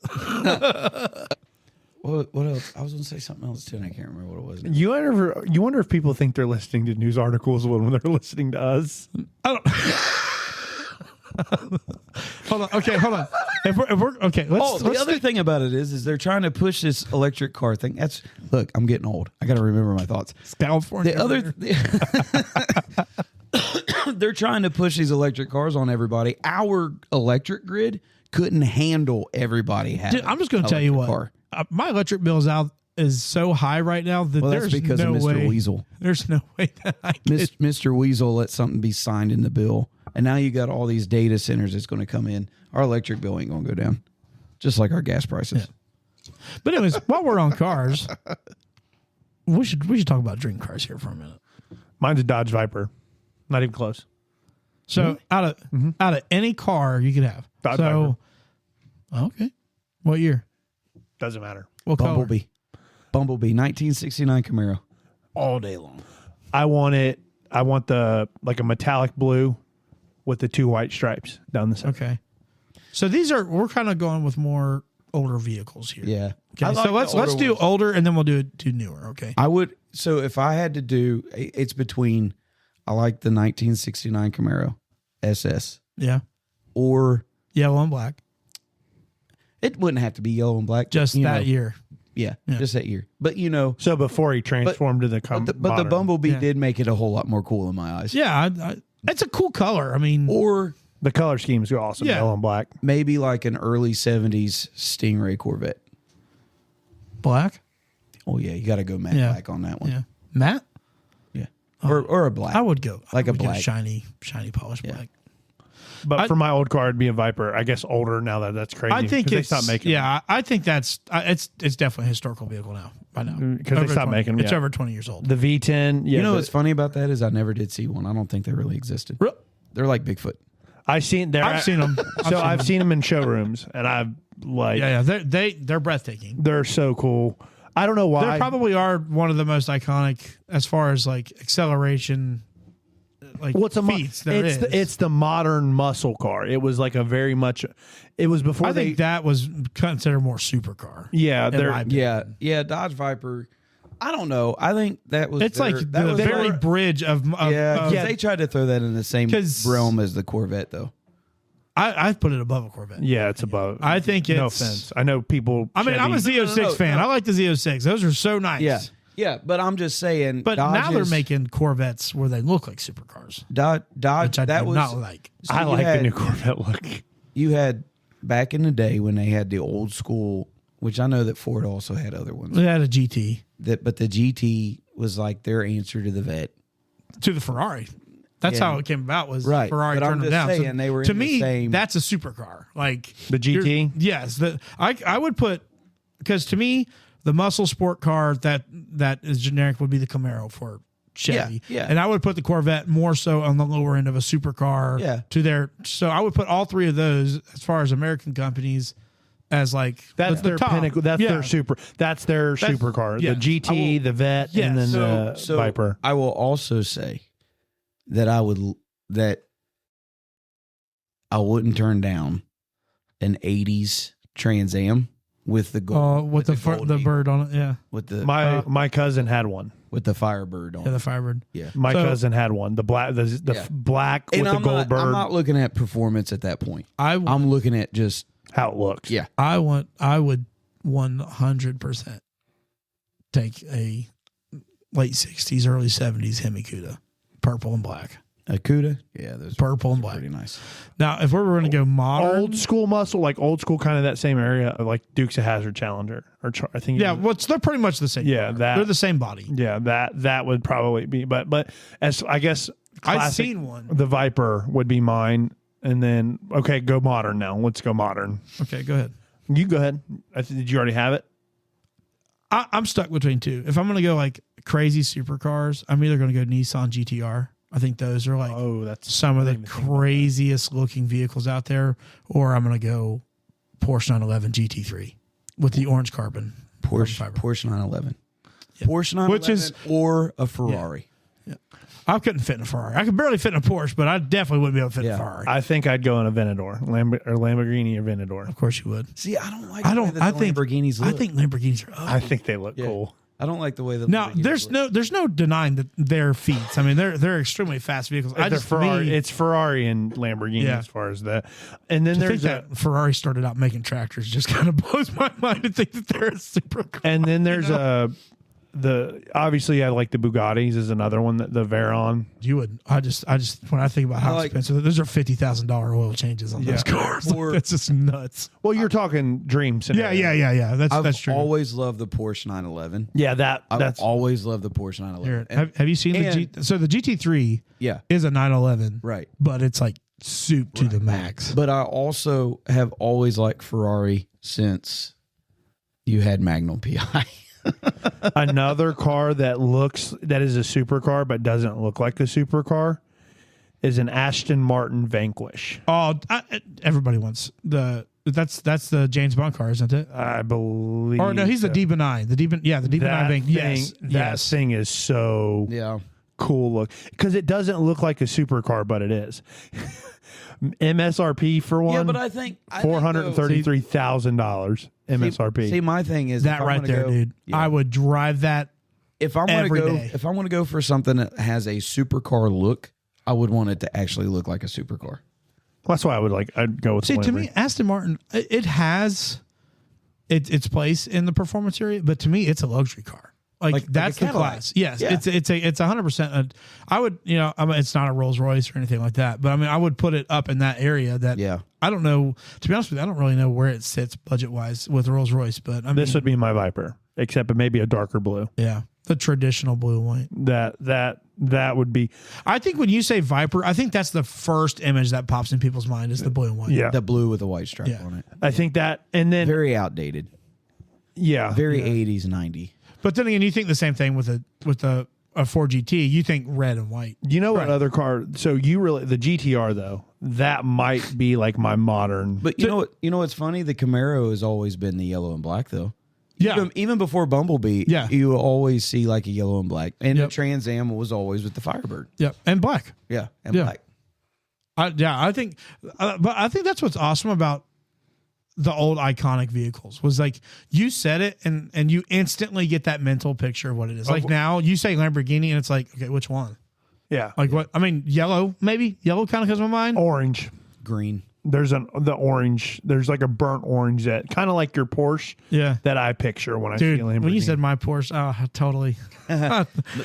B: What else? I was going to say something else too, and I can't remember what it was.
C: You wonder if people think they're listening to news articles when they're listening to us.
A: I don't. Hold on. Okay, hold on. If we're okay, let's.
B: The other thing about it is they're trying to push this electric car thing. Look, I'm getting old. I got to remember my thoughts.
A: California.
B: They're trying to push these electric cars on everybody. Our electric grid couldn't handle everybody having.
A: Dude, I'm just going to tell you what. My electric bill is so high right now that
B: that's because
A: no
B: of Mr.
A: way.
B: Weasel.
A: There's no way that I could.
B: Mr. Weasel let something be signed in the bill. And now you got all these data centers that's going to come in. Our electric bill ain't going to go down, just like our gas prices.
A: Yeah. But anyways, while we're on cars, we should talk about dream cars here for a minute.
C: Mine's a Dodge Viper, not even close.
A: So out of any car you could have,
C: Dodge Viper.
A: Okay, what year?
C: Doesn't matter.
A: What color?
B: Bumblebee, 1969 Camaro, all day long.
C: I want it. I want the like a metallic blue with the 2 white stripes down the center.
A: Okay. So we're kind of going with more older vehicles here.
B: Yeah.
A: Okay. So let's do older, and then we'll do newer. Okay.
B: I would. So if I had to do, it's between. I like the 1969 Camaro SS.
A: Yeah.
B: Or
A: yellow and black.
B: It wouldn't have to be yellow and black.
A: Just that year.
B: Yeah, just that year. But
C: so before he transformed to the
B: but the Bumblebee did make it a whole lot more cool in my eyes.
A: Yeah, it's a cool color. I mean,
B: or
C: the color schemes are awesome. Yellow and black.
B: Maybe like an early 70s Stingray Corvette.
A: Black.
B: Oh yeah, you got to go matte black on that one.
A: Yeah, matte.
B: Yeah, or a black.
A: I would go
B: like a black,
A: shiny polished black.
C: But for my old car, it'd be a Viper. I guess older now that's crazy.
A: I think
C: they stopped making.
A: Yeah, I think it's definitely a historical vehicle now. By now,
C: because they stopped making them.
A: It's over 20 years old.
C: The V10. Yeah,
B: you know what's funny about that is I never did see one. I don't think they really existed. They're like Bigfoot.
C: I've seen them. I've seen them in showrooms, and I've like
A: they're breathtaking.
C: They're so cool. I don't know why.
A: They probably are one of the most iconic as far as like acceleration. Like
C: it's the modern muscle car. It was like it was before
A: I think that was considered more supercar.
C: Yeah,
B: Dodge Viper. I don't know. I think that was
A: it's like the very bridge of
B: they tried to throw that in the same realm as the Corvette though.
A: I put it above a Corvette.
C: Yeah, it's above.
A: I think it's
C: no offense. I know people.
A: I mean, I'm a Z06 fan. I like the Z06. Those are so nice.
B: Yeah, but I'm just saying.
A: But now they're making Corvettes where they look like supercars.
B: Dodge,
A: which I do not like.
C: So I like the new Corvette look.
B: You had back in the day when they had the old school, which I know that Ford also had other ones.
A: They had a GT.
B: But the GT was like their answer to the Vet.
A: To the Ferrari. That's how it came about. Was
B: Right.
A: Ferrari
B: But I'm
A: turned them
B: just
A: down.
B: saying they were
A: to
B: in the
A: me,
B: same-
A: that's a supercar. Like
C: The GT?
A: Yes, I would put, because to me the muscle sport car that is generic would be the Camaro for Chevy.
B: Yeah.
A: And I would put the Corvette more so on the lower end of a supercar.
B: Yeah.
A: To their, so I would put all three of those as far as American companies as like
C: That's
A: the
C: their
A: top.
C: pinnacle. That's
A: Yeah.
C: their supercar.
A: yeah.
C: The GT, the Vet,
A: Yeah,
C: and then the
B: So
C: Viper.
B: I will also say that I wouldn't turn down an 80s Trans Am with the gold,
A: with the
B: gold
A: bird on it. Yeah.
B: with the
C: My cousin had one.
B: with the Firebird on.
A: Yeah, the
B: it.
A: Firebird.
B: Yeah.
C: My
A: So-
C: cousin had one. The black, black with
B: And
C: the
B: I'm
C: gold
B: not,
C: bird.
B: I'm not looking at performance at that point. I'm looking at just
C: how it looks.
B: yeah.
A: I would 100% take a late 60s, early 70s Hemi Cuda, purple and black.
B: A Cuda. Yeah, those
A: Purple and
B: are
A: black.
B: pretty nice.
A: Now, if we were going to go modern,
C: Old school muscle, like old school, kind of that same area, like Dukes of Hazzard Challenger, or I think.
A: yeah, they're pretty much the same.
C: Yeah,
A: car.
C: that-
A: they're the same body.
C: yeah, that would probably be. But as I guess,
A: I've
C: classic,
A: seen one.
C: The Viper would be mine, and then okay, go modern now. Let's go modern.
A: Okay, go ahead.
C: You go ahead. Did you already have it?
A: I'm stuck between two. If I'm going to go like crazy supercars, I'm either going to go Nissan GTR. I think those are like
C: Oh, that's
A: some of
C: I
A: the
C: didn't even think about
A: craziest looking vehicles out there, or I'm going to go Porsche 911 GT3 with the orange carbon fiber.
B: Porsche 911. Porsche 911
A: Which is-
B: or a Ferrari.
A: I couldn't fit in a Ferrari. I could barely fit in a Porsche, but I definitely wouldn't be able to fit in a
B: Yeah.
A: Ferrari.
C: I think I'd go in a Venador, Lamborghini or Venador.
A: Of course you would.
B: See, I don't like
A: I
B: the way
A: don't.
B: that
A: I
B: the
A: think
B: Lamborghinis look.
A: I think Lamborghinis are ugly.
C: I think they look cool.
B: I don't like the way that
A: Now
B: Lamborghinis
A: there's no denying that they're feats. I mean they're extremely fast vehicles.
C: They're Ferrari. It's Ferrari and Lamborghini
A: Yeah.
C: as far as that. And then
A: to think
C: there's
A: that Ferrari started out making tractors just kind of blows my mind to think that they're a supercar.
C: and then there's obviously I like the Bugattis is another one, that the Veyron.
A: You would. I just when I think about how
B: like-
A: expensive those are, $50,000 oil changes on those cars.
B: Or-
A: That's just nuts.
C: Well, you're talking dream scenario.
A: Yeah.
B: I've
A: That's true.
B: always loved the Porsche 911.
C: Yeah,
B: I've
C: that's
B: always loved the Porsche 911.
A: Here,
B: And-
A: have you seen so the GT3
B: yeah,
A: is a 911,
B: right.
A: but it's like soup to the max.
B: But I also have always liked Ferrari since you had Magnum PI.
C: another car that is a supercar but doesn't look like a supercar is an Aston Martin Vanquish.
A: Oh, everybody wants that's the James Bond car, isn't it?
C: I believe.
A: Or no, he's the
C: so.
A: D-benign. The D-benign thing. Yes,
C: That thing is so
B: yeah.
C: cool look because it doesn't look like a supercar, but it is. MSRP for one.
B: Yeah, but I think
C: $433,000 MSRP.
B: See, my thing is
A: that
B: if I'm
A: right
B: gonna
A: there,
B: go-
A: dude.
B: yeah.
A: I would drive that.
B: If I'm going to
A: every
B: go,
A: day.
B: if I'm going to go for something that has a supercar look, I would want it to actually look like a supercar.
C: That's why I'd go with.
A: See,
C: the
A: to
C: Lamborghini.
A: me, Aston Martin, it has its place in the performance area, but to me, it's a luxury car. Like
B: a
A: that's the
B: Cadillac.
A: class. Yes,
B: Yeah.
A: it's 100%. I would, I mean, it's not a Rolls Royce or anything like that, but I mean, I would put it up in that area. That
B: Yeah.
A: I don't know. To be honest with you, I don't really know where it sits budget wise with Rolls Royce, but I mean,
C: This would be my Viper, except it may be a darker blue.
A: yeah, the traditional blue and white.
C: That would be.
A: I think when you say Viper, I think that's the first image that pops in people's mind is the blue and white.
C: Yeah,
B: The blue with the white stripe
A: Yeah.
B: on it.
C: I think that, and then
B: Very outdated.
C: yeah,
B: Very 80s, 90s.
A: But then again, you think the same thing with a Ford GT. You think red and white.
C: You know what other car? So the GTR though, that might be like my modern.
B: But you know what? You know what's funny? The Camaro has always been the yellow and black, though.
A: Yeah.
B: Even before Bumblebee,
A: Yeah.
B: you will always see like a yellow and black. And
A: Yep.
B: the Trans Am was always with the Firebird.
A: Yeah, and black.
B: Yeah, and
A: Yeah.
B: black.
A: I think, but I think that's what's awesome about the old iconic vehicles was like you said it and you instantly get that mental picture of what it is. Like now you say Lamborghini and it's like, okay, which one?
C: Yeah,
A: Like what? I mean, yellow maybe. Yellow kind of comes to my mind.
C: orange.
B: Green.
C: There's the orange. There's like a burnt orange that kind of like your Porsche.
A: Yeah.
C: That I picture when I
A: Dude,
C: see Lamborghini.
A: when you said my Porsche, oh, totally.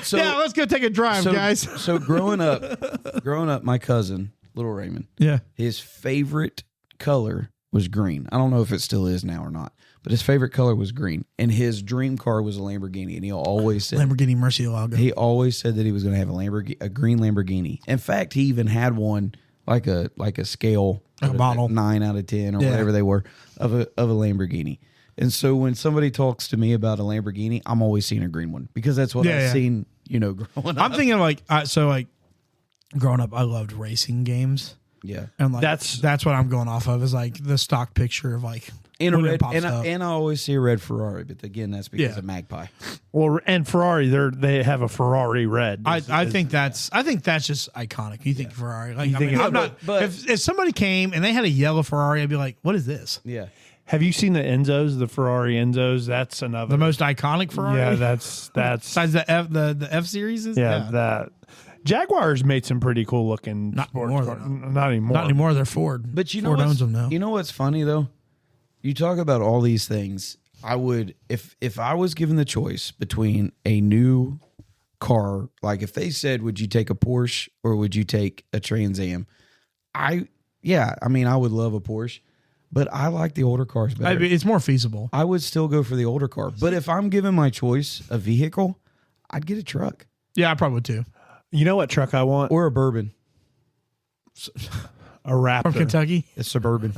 B: So,
A: Yeah, let's go take a drive, guys.
B: So growing up, my cousin, little Raymond,
A: Yeah.
B: his favorite color was green. I don't know if it still is now or not, but his favorite color was green. And his dream car was a Lamborghini. And he always said
A: Lamborghini Murcielago.
B: he always said that he was going to have a green Lamborghini. In fact, he even had one like a scale,
A: Like a model.
B: 9 out of 10 or whatever they were of a Lamborghini. And so when somebody talks to me about a Lamborghini, I'm always seeing a green one because that's what I've seen, growing up.
A: I'm thinking growing up, I loved racing games.
B: Yeah.
A: And that's what I'm going off of is like the stock picture of like
B: And
A: when
B: a
A: it
B: red,
A: pops
B: and
A: up.
B: I always see a red Ferrari, but again, that's because of Magpie.
C: Well, and Ferrari, they have a Ferrari red.
A: I think that's just iconic. You think Ferrari? Like,
C: think
A: I'm not.
B: but-
A: if somebody came and they had a yellow Ferrari, I'd be like, "What is this?
B: Yeah.
C: Have you seen the Enzos, the Ferrari Enzos? That's another.
A: The most iconic Ferrari?"
C: Yeah, that's
A: besides the F series.
C: that. Jaguars made some pretty cool looking
A: Not
C: sports
A: anymore,
C: cars.
A: though.
C: Not anymore.
A: Not anymore. They're Ford.
B: But
A: Ford owns them now.
B: You know what's funny though? You talk about all these things. I would if I was given the choice between a new car, like if they said, would you take a Porsche or would you take a Trans Am? I would love a Porsche, but I like the older cars better.
A: It's more feasible.
B: I would still go for the older car. But if I'm given my choice a vehicle, I'd get a truck
A: Yeah, I probably would too.
C: You know what truck I want?
B: or a Bourbon.
C: A Raptor.
A: From Kentucky.
B: It's Suburban.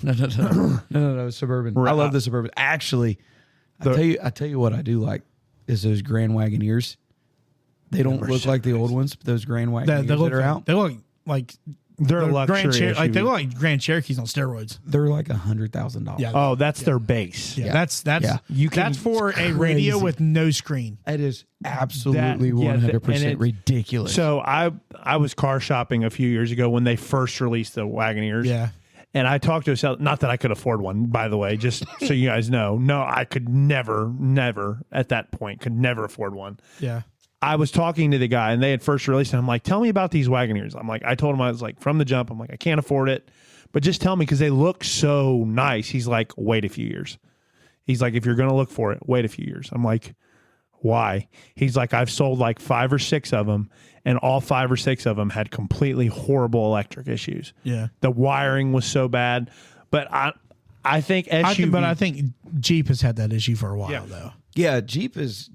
B: No, it's Suburban. I love the Suburban. Actually, I tell you what I do like is those Grand Wagoneers. They don't look like the old ones, but those Grand Wagoneers that are out.
A: They look like
C: They're a
A: the
C: luxury
A: Grand they
C: SUV.
A: look like Grand Cherokees on steroids.
B: They're like $100,000.
A: Yeah.
C: Oh, that's their base.
A: Yeah,
B: Yeah.
A: that's
B: Yeah.
A: that's for a radio
B: crazy.
A: with no screen.
B: That is absolutely
C: That- yeah,
B: 100%
C: and it-
B: ridiculous.
C: So I was car shopping a few years ago when they first released the Wagoneers.
A: Yeah.
C: And I talked to a seller, not that I could afford one, by the way, just so you guys know. No, I could never at that point, could never afford one.
A: Yeah.
C: I was talking to the guy and they had first released it. I'm like, tell me about these Wagoneers. I'm like, I told him, I was like, from the jump, I'm like, I can't afford it, but just tell me because they look so nice. He's like, wait a few years. He's like, if you're going to look for it, wait a few years. I'm like, why? He's like, I've sold like 5 or 6 of them and all 5 or 6 of them had completely horrible electric issues.
A: Yeah.
C: The wiring was so bad, but I think SUV.
A: I think Jeep has had that issue for a while though.
B: yeah, Jeep is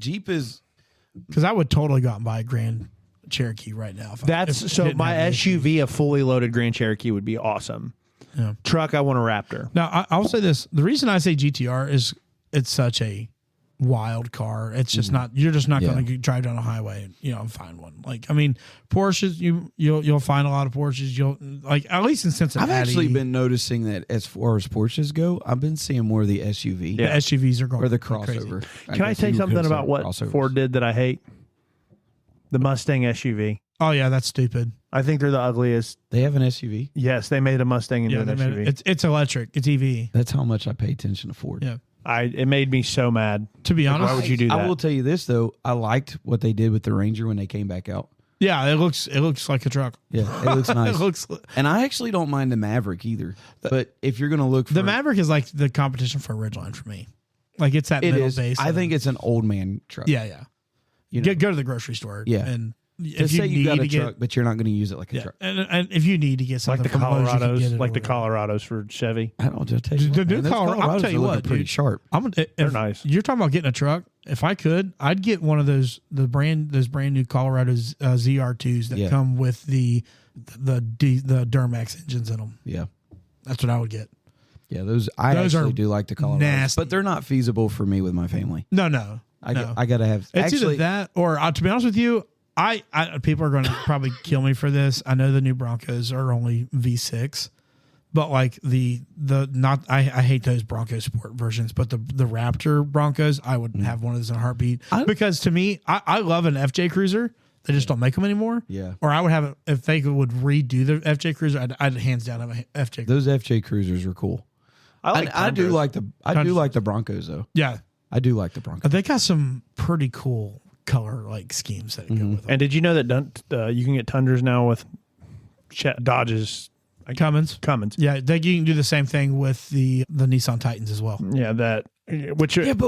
A: Because I would totally go out and buy a Grand Cherokee right now. If
C: my SUV, a fully loaded Grand Cherokee would be awesome.
A: Yeah.
C: Truck, I want a Raptor.
A: Now I'll say this: the reason I say GTR is it's such a wild car. It's just not. You're just not going to drive down a highway and find one. Like I mean, Porsches. You'll find a lot of Porsches. You'll like at least in Cincinnati.
B: I've actually been noticing that as far as Porsches go, I've been seeing more of the SUV
A: the SUVs are going
B: or the
A: crazy.
B: crossover.
C: Can I tell you something about what
B: crossovers.
C: Ford did that I hate? The Mustang SUV.
A: Oh yeah, that's stupid.
C: I think they're the ugliest.
B: They have an SUV.
C: Yes, they made a Mustang into
A: Yeah,
C: an SUV.
A: it's electric. It's EV.
B: That's how much I pay attention to Ford.
A: Yeah.
C: It made me so mad.
A: To be honest,
C: why would you do that?
B: I will tell you this though. I liked what they did with the Ranger when they came back out.
A: yeah, it looks like a truck.
B: Yeah, it looks nice.
A: It looks.
B: And I actually don't mind the Maverick either. But if you're going to look for
A: The Maverick is like the competition for a Ridgeline for me. Like it's that
B: it
A: middle
B: is.
A: base.
B: I think it's an old man truck.
A: Yeah.
B: You know,
A: Go to the grocery store.
B: Yeah.
A: And
B: to
A: if you
B: say you
A: need
B: got a
A: to
B: truck, but you're not going to use it like a
A: get,
B: truck.
A: and if you need to get
C: Like
A: something
C: the
A: from Lowe's, you can get
C: Colorados,
A: it
C: like the
A: or whatever.
C: Colorados for Chevy.
B: I don't just tell you.
A: The
B: what,
A: new
B: man, those
A: Colorado. I'll
B: Colorados
A: tell you
B: are looking
A: what,
B: pretty
A: dude.
B: sharp.
C: They're nice.
A: You're talking about getting a truck. If I could, I'd get one of those brand new Colorado ZR2s that come with the Duramax engines in them.
B: Yeah.
A: That's what I would get.
B: Yeah, those actually do like the Colorados,
A: nasty.
B: but they're not feasible for me with my family.
A: No.
B: I got to have.
A: It's either that or to be honest with you, I people are going to probably kill me for this. I know the new Broncos are only V6, but like I hate those Bronco Sport versions, but the Raptor Broncos, I would have one of those in a heartbeat because to me, I love an FJ Cruiser. They just don't make them anymore.
B: Yeah.
A: Or I would have it if they would redo the FJ Cruiser. I'd hands down have a FJ.
B: Those FJ Cruisers are cool. I do like the Broncos though.
A: Yeah,
B: I do like the Broncos.
A: they got some pretty cool color like schemes that go with them.
C: And did you know that you can get Tundras now with Dodge's
A: Cummins.
C: Yeah,
A: You can do the same thing with the Nissan Titans as well.
C: Yeah,
B: But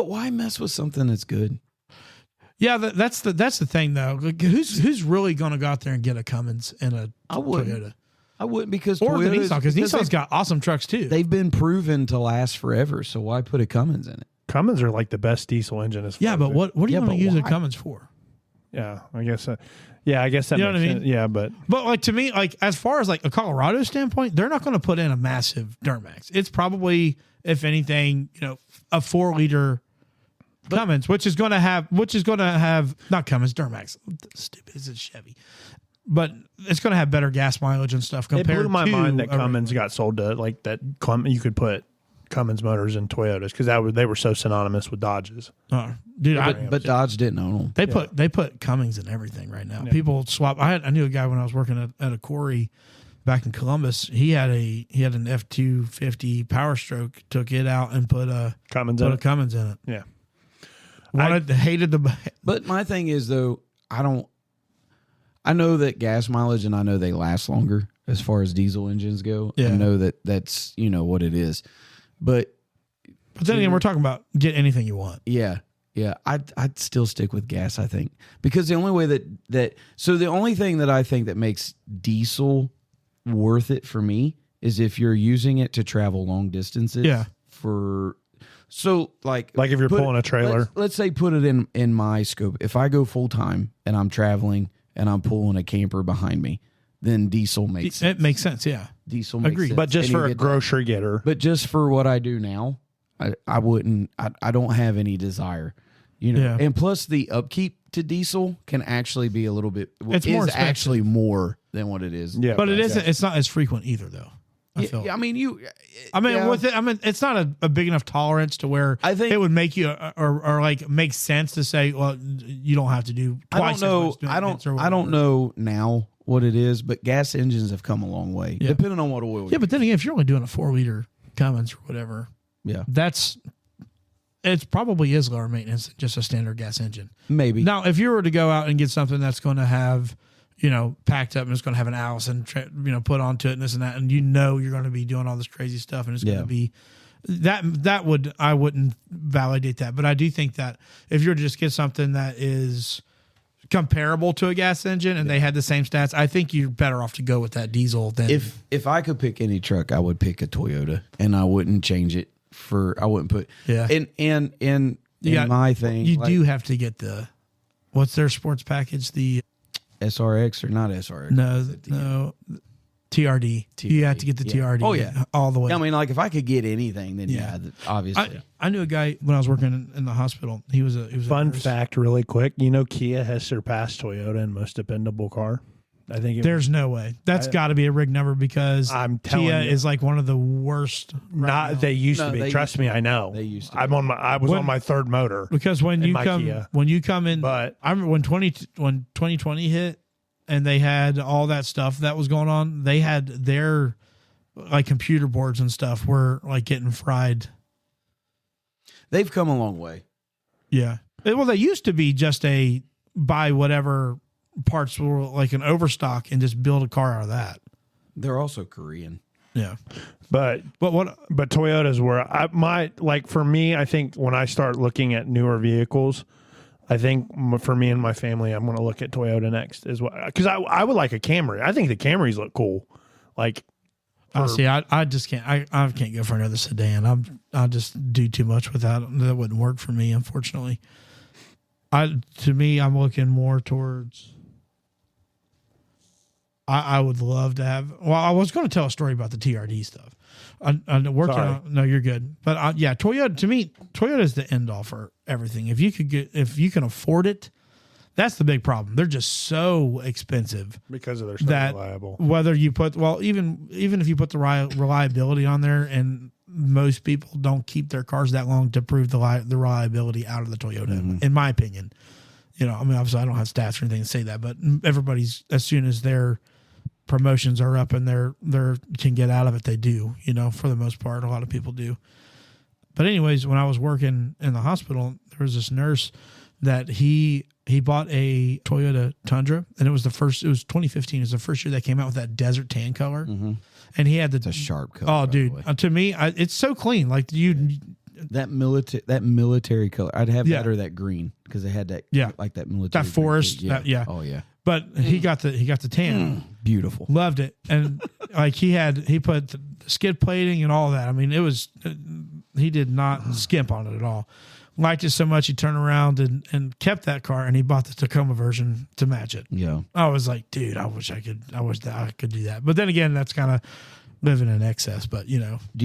B: why mess with something that's good?
A: Yeah, that's the thing though. Like, who's really going to go out there and get a Cummins and a
B: I would.
A: Toyota?
B: I wouldn't because
A: Or the
B: Toyotas-
A: Nissan, because Nissan's got awesome trucks too.
B: they've been proven to last forever. So why put a Cummins in it?
C: Cummins are like the best diesel engine. As far
A: Yeah,
C: as
A: but
C: it-
A: what do you
B: Yeah,
A: want to
B: but
A: use a
B: why?
A: Cummins for?
C: Yeah, I guess. Yeah, I guess that
A: You know
C: makes
A: what I
C: sense.
A: mean?
C: Yeah, but
A: But like to me, like as far as like a Colorado standpoint, they're not going to put in a massive Duramax. It's probably, if anything, a 4-liter Cummins, which is going to have not Cummins, Duramax. Stupid, it's a Chevy, but it's going to have better gas mileage and stuff
C: it
A: compared
C: blew my
A: to
C: mind that
A: a-
C: Cummins got sold to like that. You could put Cummins motors in Toyotas because they were so synonymous with Dodges.
A: Dude,
B: But Dodge didn't own them.
A: they put Cummins in everything right now. People swap. I knew a guy when I was working at a quarry back in Columbus. He had an F-250 Power Stroke. Took it out and put a
C: Cummins
A: Cummins in it.
C: Yeah.
A: Hated the.
B: But my thing is though, I know that gas mileage and I know they last longer as far as diesel engines go.
A: Yeah.
B: I know that's what it is. But
A: then again, we're talking about get anything you want.
B: yeah, I'd still stick with gas, I think. Because the only way the only thing that I think that makes diesel worth it for me is if you're using it to travel long distances.
A: Yeah.
B: So like
C: Like if you're pulling a trailer.
B: Let's say put it in my scope. If I go full time and I'm traveling and I'm pulling a camper behind me, then diesel makes sense.
A: It makes sense. Yeah.
B: Diesel makes
A: Agreed.
B: sense.
C: But just
B: And you
C: for a
B: get that.
C: grocery getter.
B: But just for what I do now, I wouldn't. I don't have any desire.
A: Yeah.
B: And plus the upkeep to diesel can actually be a little bit.
A: It's more expensive.
B: actually more than what it is.
C: Yeah,
A: But it isn't. It's not as frequent either, though. I feel.
B: Yeah, I mean you.
A: With it, it's not a big enough tolerance to where
B: I think-
A: it would make you or like make sense to say, well, you don't have to do twice.
B: I don't know.
A: as much maintenance or
B: I don't
A: whatever.
B: know now what it is, but gas engines have come a long way,
A: Yeah.
B: depending on what oil.
A: Yeah, but then again, if you're only doing a 4-liter Cummins or whatever,
B: yeah,
A: it probably is lower maintenance than just a standard gas engine.
B: maybe.
A: Now, if you were to go out and get something that's going to have, packed up and it's going to have an Allison, put onto it and this and that, and you're going to be doing all this crazy stuff and it's going
B: Yeah.
A: to be I wouldn't validate that. But I do think that if you were to just get something that is comparable to a gas engine and they had the same stats, I think you're better off to go with that diesel than
B: If I could pick any truck, I would pick a Toyota, and I wouldn't change it I wouldn't put.
A: Yeah.
B: And my thing,
A: you
B: like
A: do have to get what's their sports package? The
B: SRX or not SRX?
A: no TRD. You have to get the
B: yeah.
A: TRD.
B: Oh, yeah.
A: all the way.
B: I mean, like if I could get anything, then
A: Yeah.
B: obviously.
A: I knew a guy when I was working in the hospital. He was a
C: Fun
A: nurse.
C: fact, really quick. Kia has surpassed Toyota in most dependable car. I think
A: There's no way. That's got to be a rig number because
C: I'm telling
A: Kia
C: you.
A: is like one of the worst. right now.
C: They used
B: No,
C: to be.
B: they
C: Trust
B: used
C: me,
B: to
C: I know.
B: They used to
C: I was on my third motor.
A: Because when
C: in
A: you
C: my Kia.
A: come in,
C: But-
A: I remember when 2020 hit and they had all that stuff that was going on. They had their like computer boards and stuff were like getting fried.
B: They've come a long way.
A: Yeah. Well, they used to be just buy whatever parts were like an overstock and just build a car out of that.
B: They're also Korean.
A: Yeah.
C: But Toyotas were for me, I think when I start looking at newer vehicles, I think for me and my family, I'm going to look at Toyota next as well. Because I would like a Camry. I think the Camrys look cool. Like,
A: See, I just can't. I can't go for another sedan. I just do too much with that. That wouldn't work for me, unfortunately. To me, I'm looking more towards. I would love to have. Well, I was going to tell a story about the TRD stuff. I worked
C: Sorry.
A: on. No, you're good. But yeah, Toyota. To me, Toyota is the end all for everything. If you can afford it, that's the big problem. They're just so expensive.
C: because of their so
A: That
C: reliable.
A: whether you put even if you put the reliability on there, and most people don't keep their cars that long to prove the reliability out of the Toyota, in my opinion. I mean, obviously I don't have stats or anything to say that, but everybody's, as soon as their promotions are up and they're can get out of it, they do. For the most part, a lot of people do. But anyways, when I was working in the hospital, there was this nurse that he bought a Toyota Tundra, and it was 2015. It was the first year they came out with that desert tan color. And he had
B: It's a sharp color.
A: Oh,
B: by the
A: dude!
B: way.
A: To me, it's so clean. Like
B: That military color. I'd have
A: Yeah.
B: that or that green because they had that.
A: Yeah.
B: like that military.
A: That forest,
B: green.
A: that- yeah.
B: Oh yeah.
A: but he got the tan.
B: Beautiful.
A: Loved it. And like he put the skid plating and all that. I mean, it was, he did not skimp on it at all. Liked it so much he turned around and kept that car, and he bought the Tacoma version to match it.
B: Yeah.
A: I was like, dude, I wish I could do that. But then again, that's kind of living in excess. But
B: Do you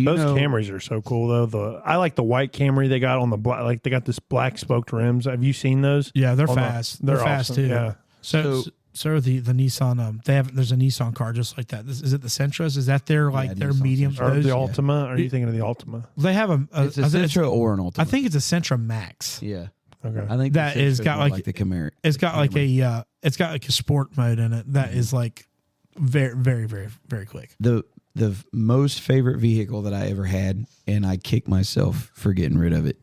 C: those
B: know
C: Camrys are so cool though. I like the white Camry they got on the black. Like they got this black spoked rims. Have you seen those?
A: yeah, they're
C: On the-
A: fast. They're fast
C: awesome.
A: too.
C: Yeah.
A: So the Nissan there's a Nissan car just like that. Is it the Sentras? Is that their their
B: Nissan
A: medium?
B: Sentra.
C: Or
A: Those?
C: the Altima? Are you thinking of the Altima?
A: They have
B: it's a Sentra or an Ultima?
A: I think it's a Sentra Max.
B: Yeah.
C: Okay.
B: I think
A: That
B: the
A: is
B: Sentra's
A: got
B: more
A: like
B: the Camry.
A: It's got like a sport mode in it that is like very very very very quick.
B: The most favorite vehicle that I ever had, and I kicked myself for getting rid of it,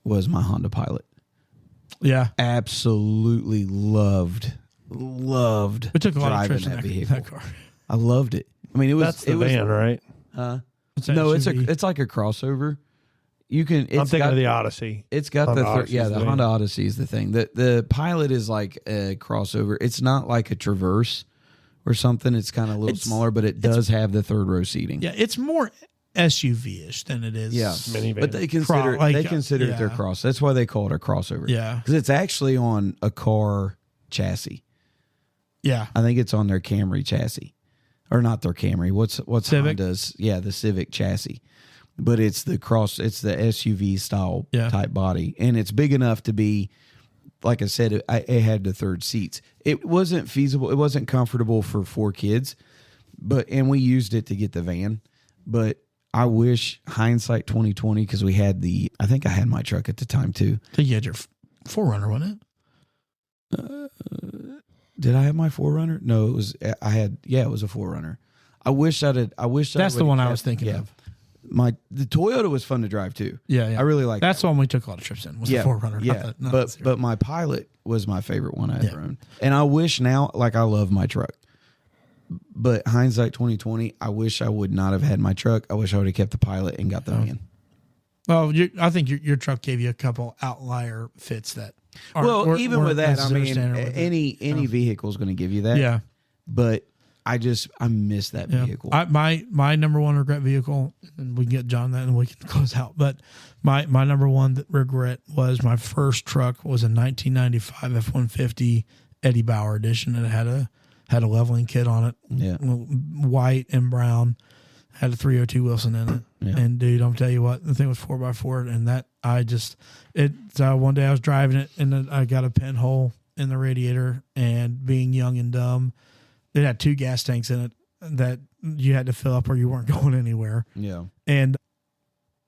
B: was my Honda Pilot.
A: Yeah,
B: Absolutely loved
A: we took a lot of
B: driving
A: trips in
B: that vehicle.
A: that car.
B: I loved it. I mean,
C: That's the van, right?
A: It's
B: No,
A: SUV.
B: it's like a crossover. You can.
C: I'm
B: It's
C: thinking
B: got
C: of the Odyssey.
B: It's got
C: Honda
B: the
C: Odyssey is
B: the
C: the van.
B: Honda Odyssey is the thing. The Pilot is like a crossover. It's not like a Traverse or something. It's kind of a little smaller, but it does have the third row seating.
A: Yeah, it's more SUV-ish than it is.
B: Yeah,
C: Minivan.
B: but they consider
A: Like,
B: it their cross. That's why they call it a crossover.
A: Yeah.
B: because it's actually on a car chassis.
A: Yeah.
B: I think it's on their Camry chassis, or not their Camry. What's
A: Civic?
B: Honda's? Yeah, the Civic chassis. But it's the SUV style type body, and it's big enough to be, like I said, it had the third seats. It wasn't feasible. It wasn't comfortable for 4 kids, and we used it to get the van. But I wish hindsight 2020, because I think I had my truck at the time too.
A: I think you had your 4Runner, wasn't it?
B: Did I have my 4Runner? No, it was. It was a 4Runner. I wish
A: That's the one I was thinking of.
B: The Toyota was fun to drive too.
A: Yeah.
B: I really like.
A: That's the one we took a lot of trips in. Was the 4Runner?
B: Yeah, but my Pilot was my favorite one I ever
A: Yeah.
B: owned, and I wish now, like I love my truck. But hindsight 2020, I wish I would not have had my truck. I wish I would have kept the Pilot and got the van.
A: Well, I think your truck gave you a couple outlier fits that.
B: Even with that, I mean,
A: any
B: any vehicle is going to give you that.
A: Yeah,
B: but I miss that vehicle.
A: My number one regret vehicle, and we can get John that and we can close out. But my number one regret was my first truck was a 1995 F-150 Eddie Bauer edition, and it had a leveling kit on it, white and brown, had a 302 Wilson in it. Yeah. And dude, I'm tell you what, the thing was 4x4, and that one day I was driving it, and then I got a pinhole in the radiator, and being young and dumb, it had 2 gas tanks in it that you had to fill up or you weren't going anywhere.
B: Yeah.
A: And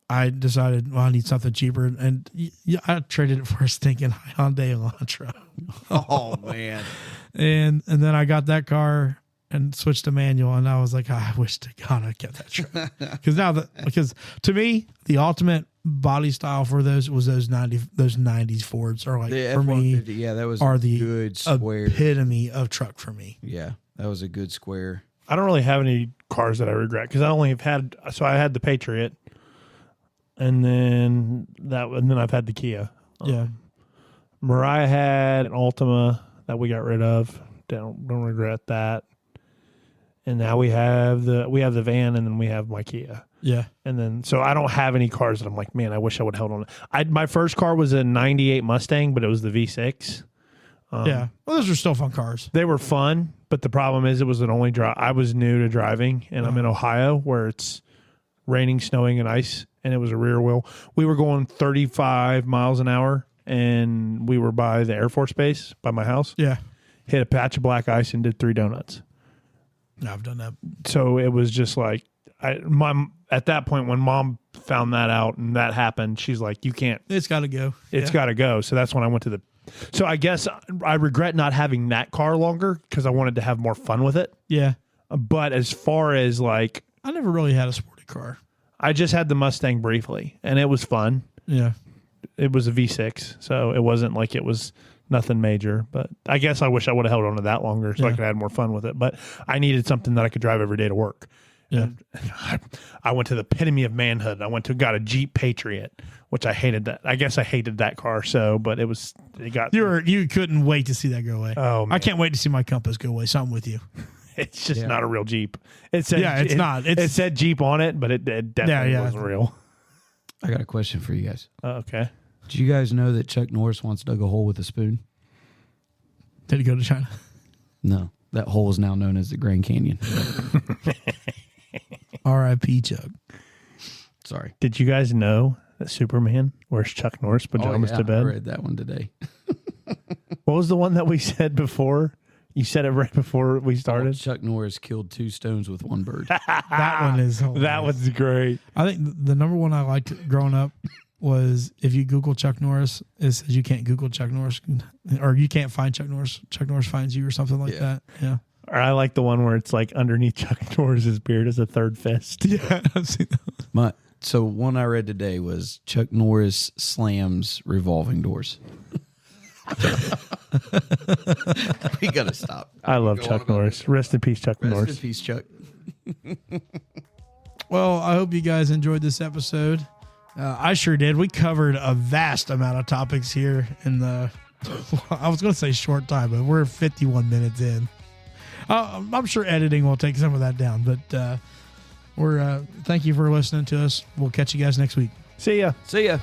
A: I decided, well, I need something cheaper, and I traded it for a stinking Hyundai Elantra.
B: Oh man!
A: And then I got that car and switched to manual, and I was like, I wish to God I kept that truck because to me the ultimate body style for those was those 90s Fords are like
B: The
A: for me.
B: Yeah, that was
A: are the
B: good square
A: epitome of truck for me.
B: Yeah, that was a good square.
C: I don't really have any cars that I regret because I only have had. So I had the Patriot, and then I've had the Kia.
A: Yeah.
C: Mariah had an Altima that we got rid of. Don't regret that. And now we have the van, and then we have my Kia.
A: Yeah.
C: And then so I don't have any cars that I'm like, man, I wish I would have held on. My first car was a '98 Mustang, but it was the V6.
A: Yeah. Well, those are still fun cars.
C: They were fun, but the problem is it was an only drive. I was new to driving, and I'm in Ohio where it's raining, snowing, and ice, and it was a rear wheel. We were going 35 miles an hour, and we were by the Air Force Base by my house.
A: Yeah.
C: Hit a patch of black ice and did 3 donuts.
A: No, I've done that.
C: So it was just like at that point when Mom found that out and that happened, she's like, "You can't.
A: It's got to go.
C: It's got to go." So that's when I went to the. So I guess I regret not having that car longer because I wanted to have more fun with it.
A: Yeah.
C: But as far as like,
A: I never really had a sporty car.
C: I just had the Mustang briefly, and it was fun.
A: Yeah.
C: It was a V6, so it wasn't like it was nothing major. But I guess I wish I would have held on to that longer so I could have had more fun with it. But I needed something that I could drive every day to work.
A: Yeah.
C: I went to the epitome of manhood. I got a Jeep Patriot, which I hated that. I guess I hated that car but it got.
A: You couldn't wait to see that go away.
C: Oh, man.
A: I can't wait to see my Compass go away. So I'm with you.
C: It's just not a real Jeep. It said,
A: it's not.
C: It said Jeep on it, but it definitely wasn't real.
B: I got a question for you guys.
C: Okay.
B: Do you guys know that Chuck Norris once dug a hole with a spoon?
A: Did he go to China?
B: No. That hole is now known as the Grand Canyon.
A: R.I.P. Chuck.
B: Sorry.
C: Did you guys know that Superman wears Chuck Norris pajamas to bed?
B: I read that one today.
C: What was the one that we said before? You said it right before we started.
B: Chuck Norris killed 2 stones with 1 bird.
A: That one is hilarious.
C: That was great.
A: I think the number one I liked growing up was if you Google Chuck Norris, it says you can't Google Chuck Norris or you can't find Chuck Norris. Chuck Norris finds you or something like that. Yeah.
C: Or I like the one where it's like underneath Chuck Norris's beard is a third fist.
A: Yeah, I've seen that.
B: So one I read today was Chuck Norris slams revolving doors. We gotta stop.
C: I love Chuck Norris. Rest in peace, Chuck Norris.
B: Rest in peace, Chuck.
A: Well, I hope you guys enjoyed this episode. I sure did. We covered a vast amount of topics here in the, I was going to say short time, but we're 51 minutes in. I'm sure editing will take some of that down, but thank you for listening to us. We'll catch you guys next week.
C: See ya.
B: See ya.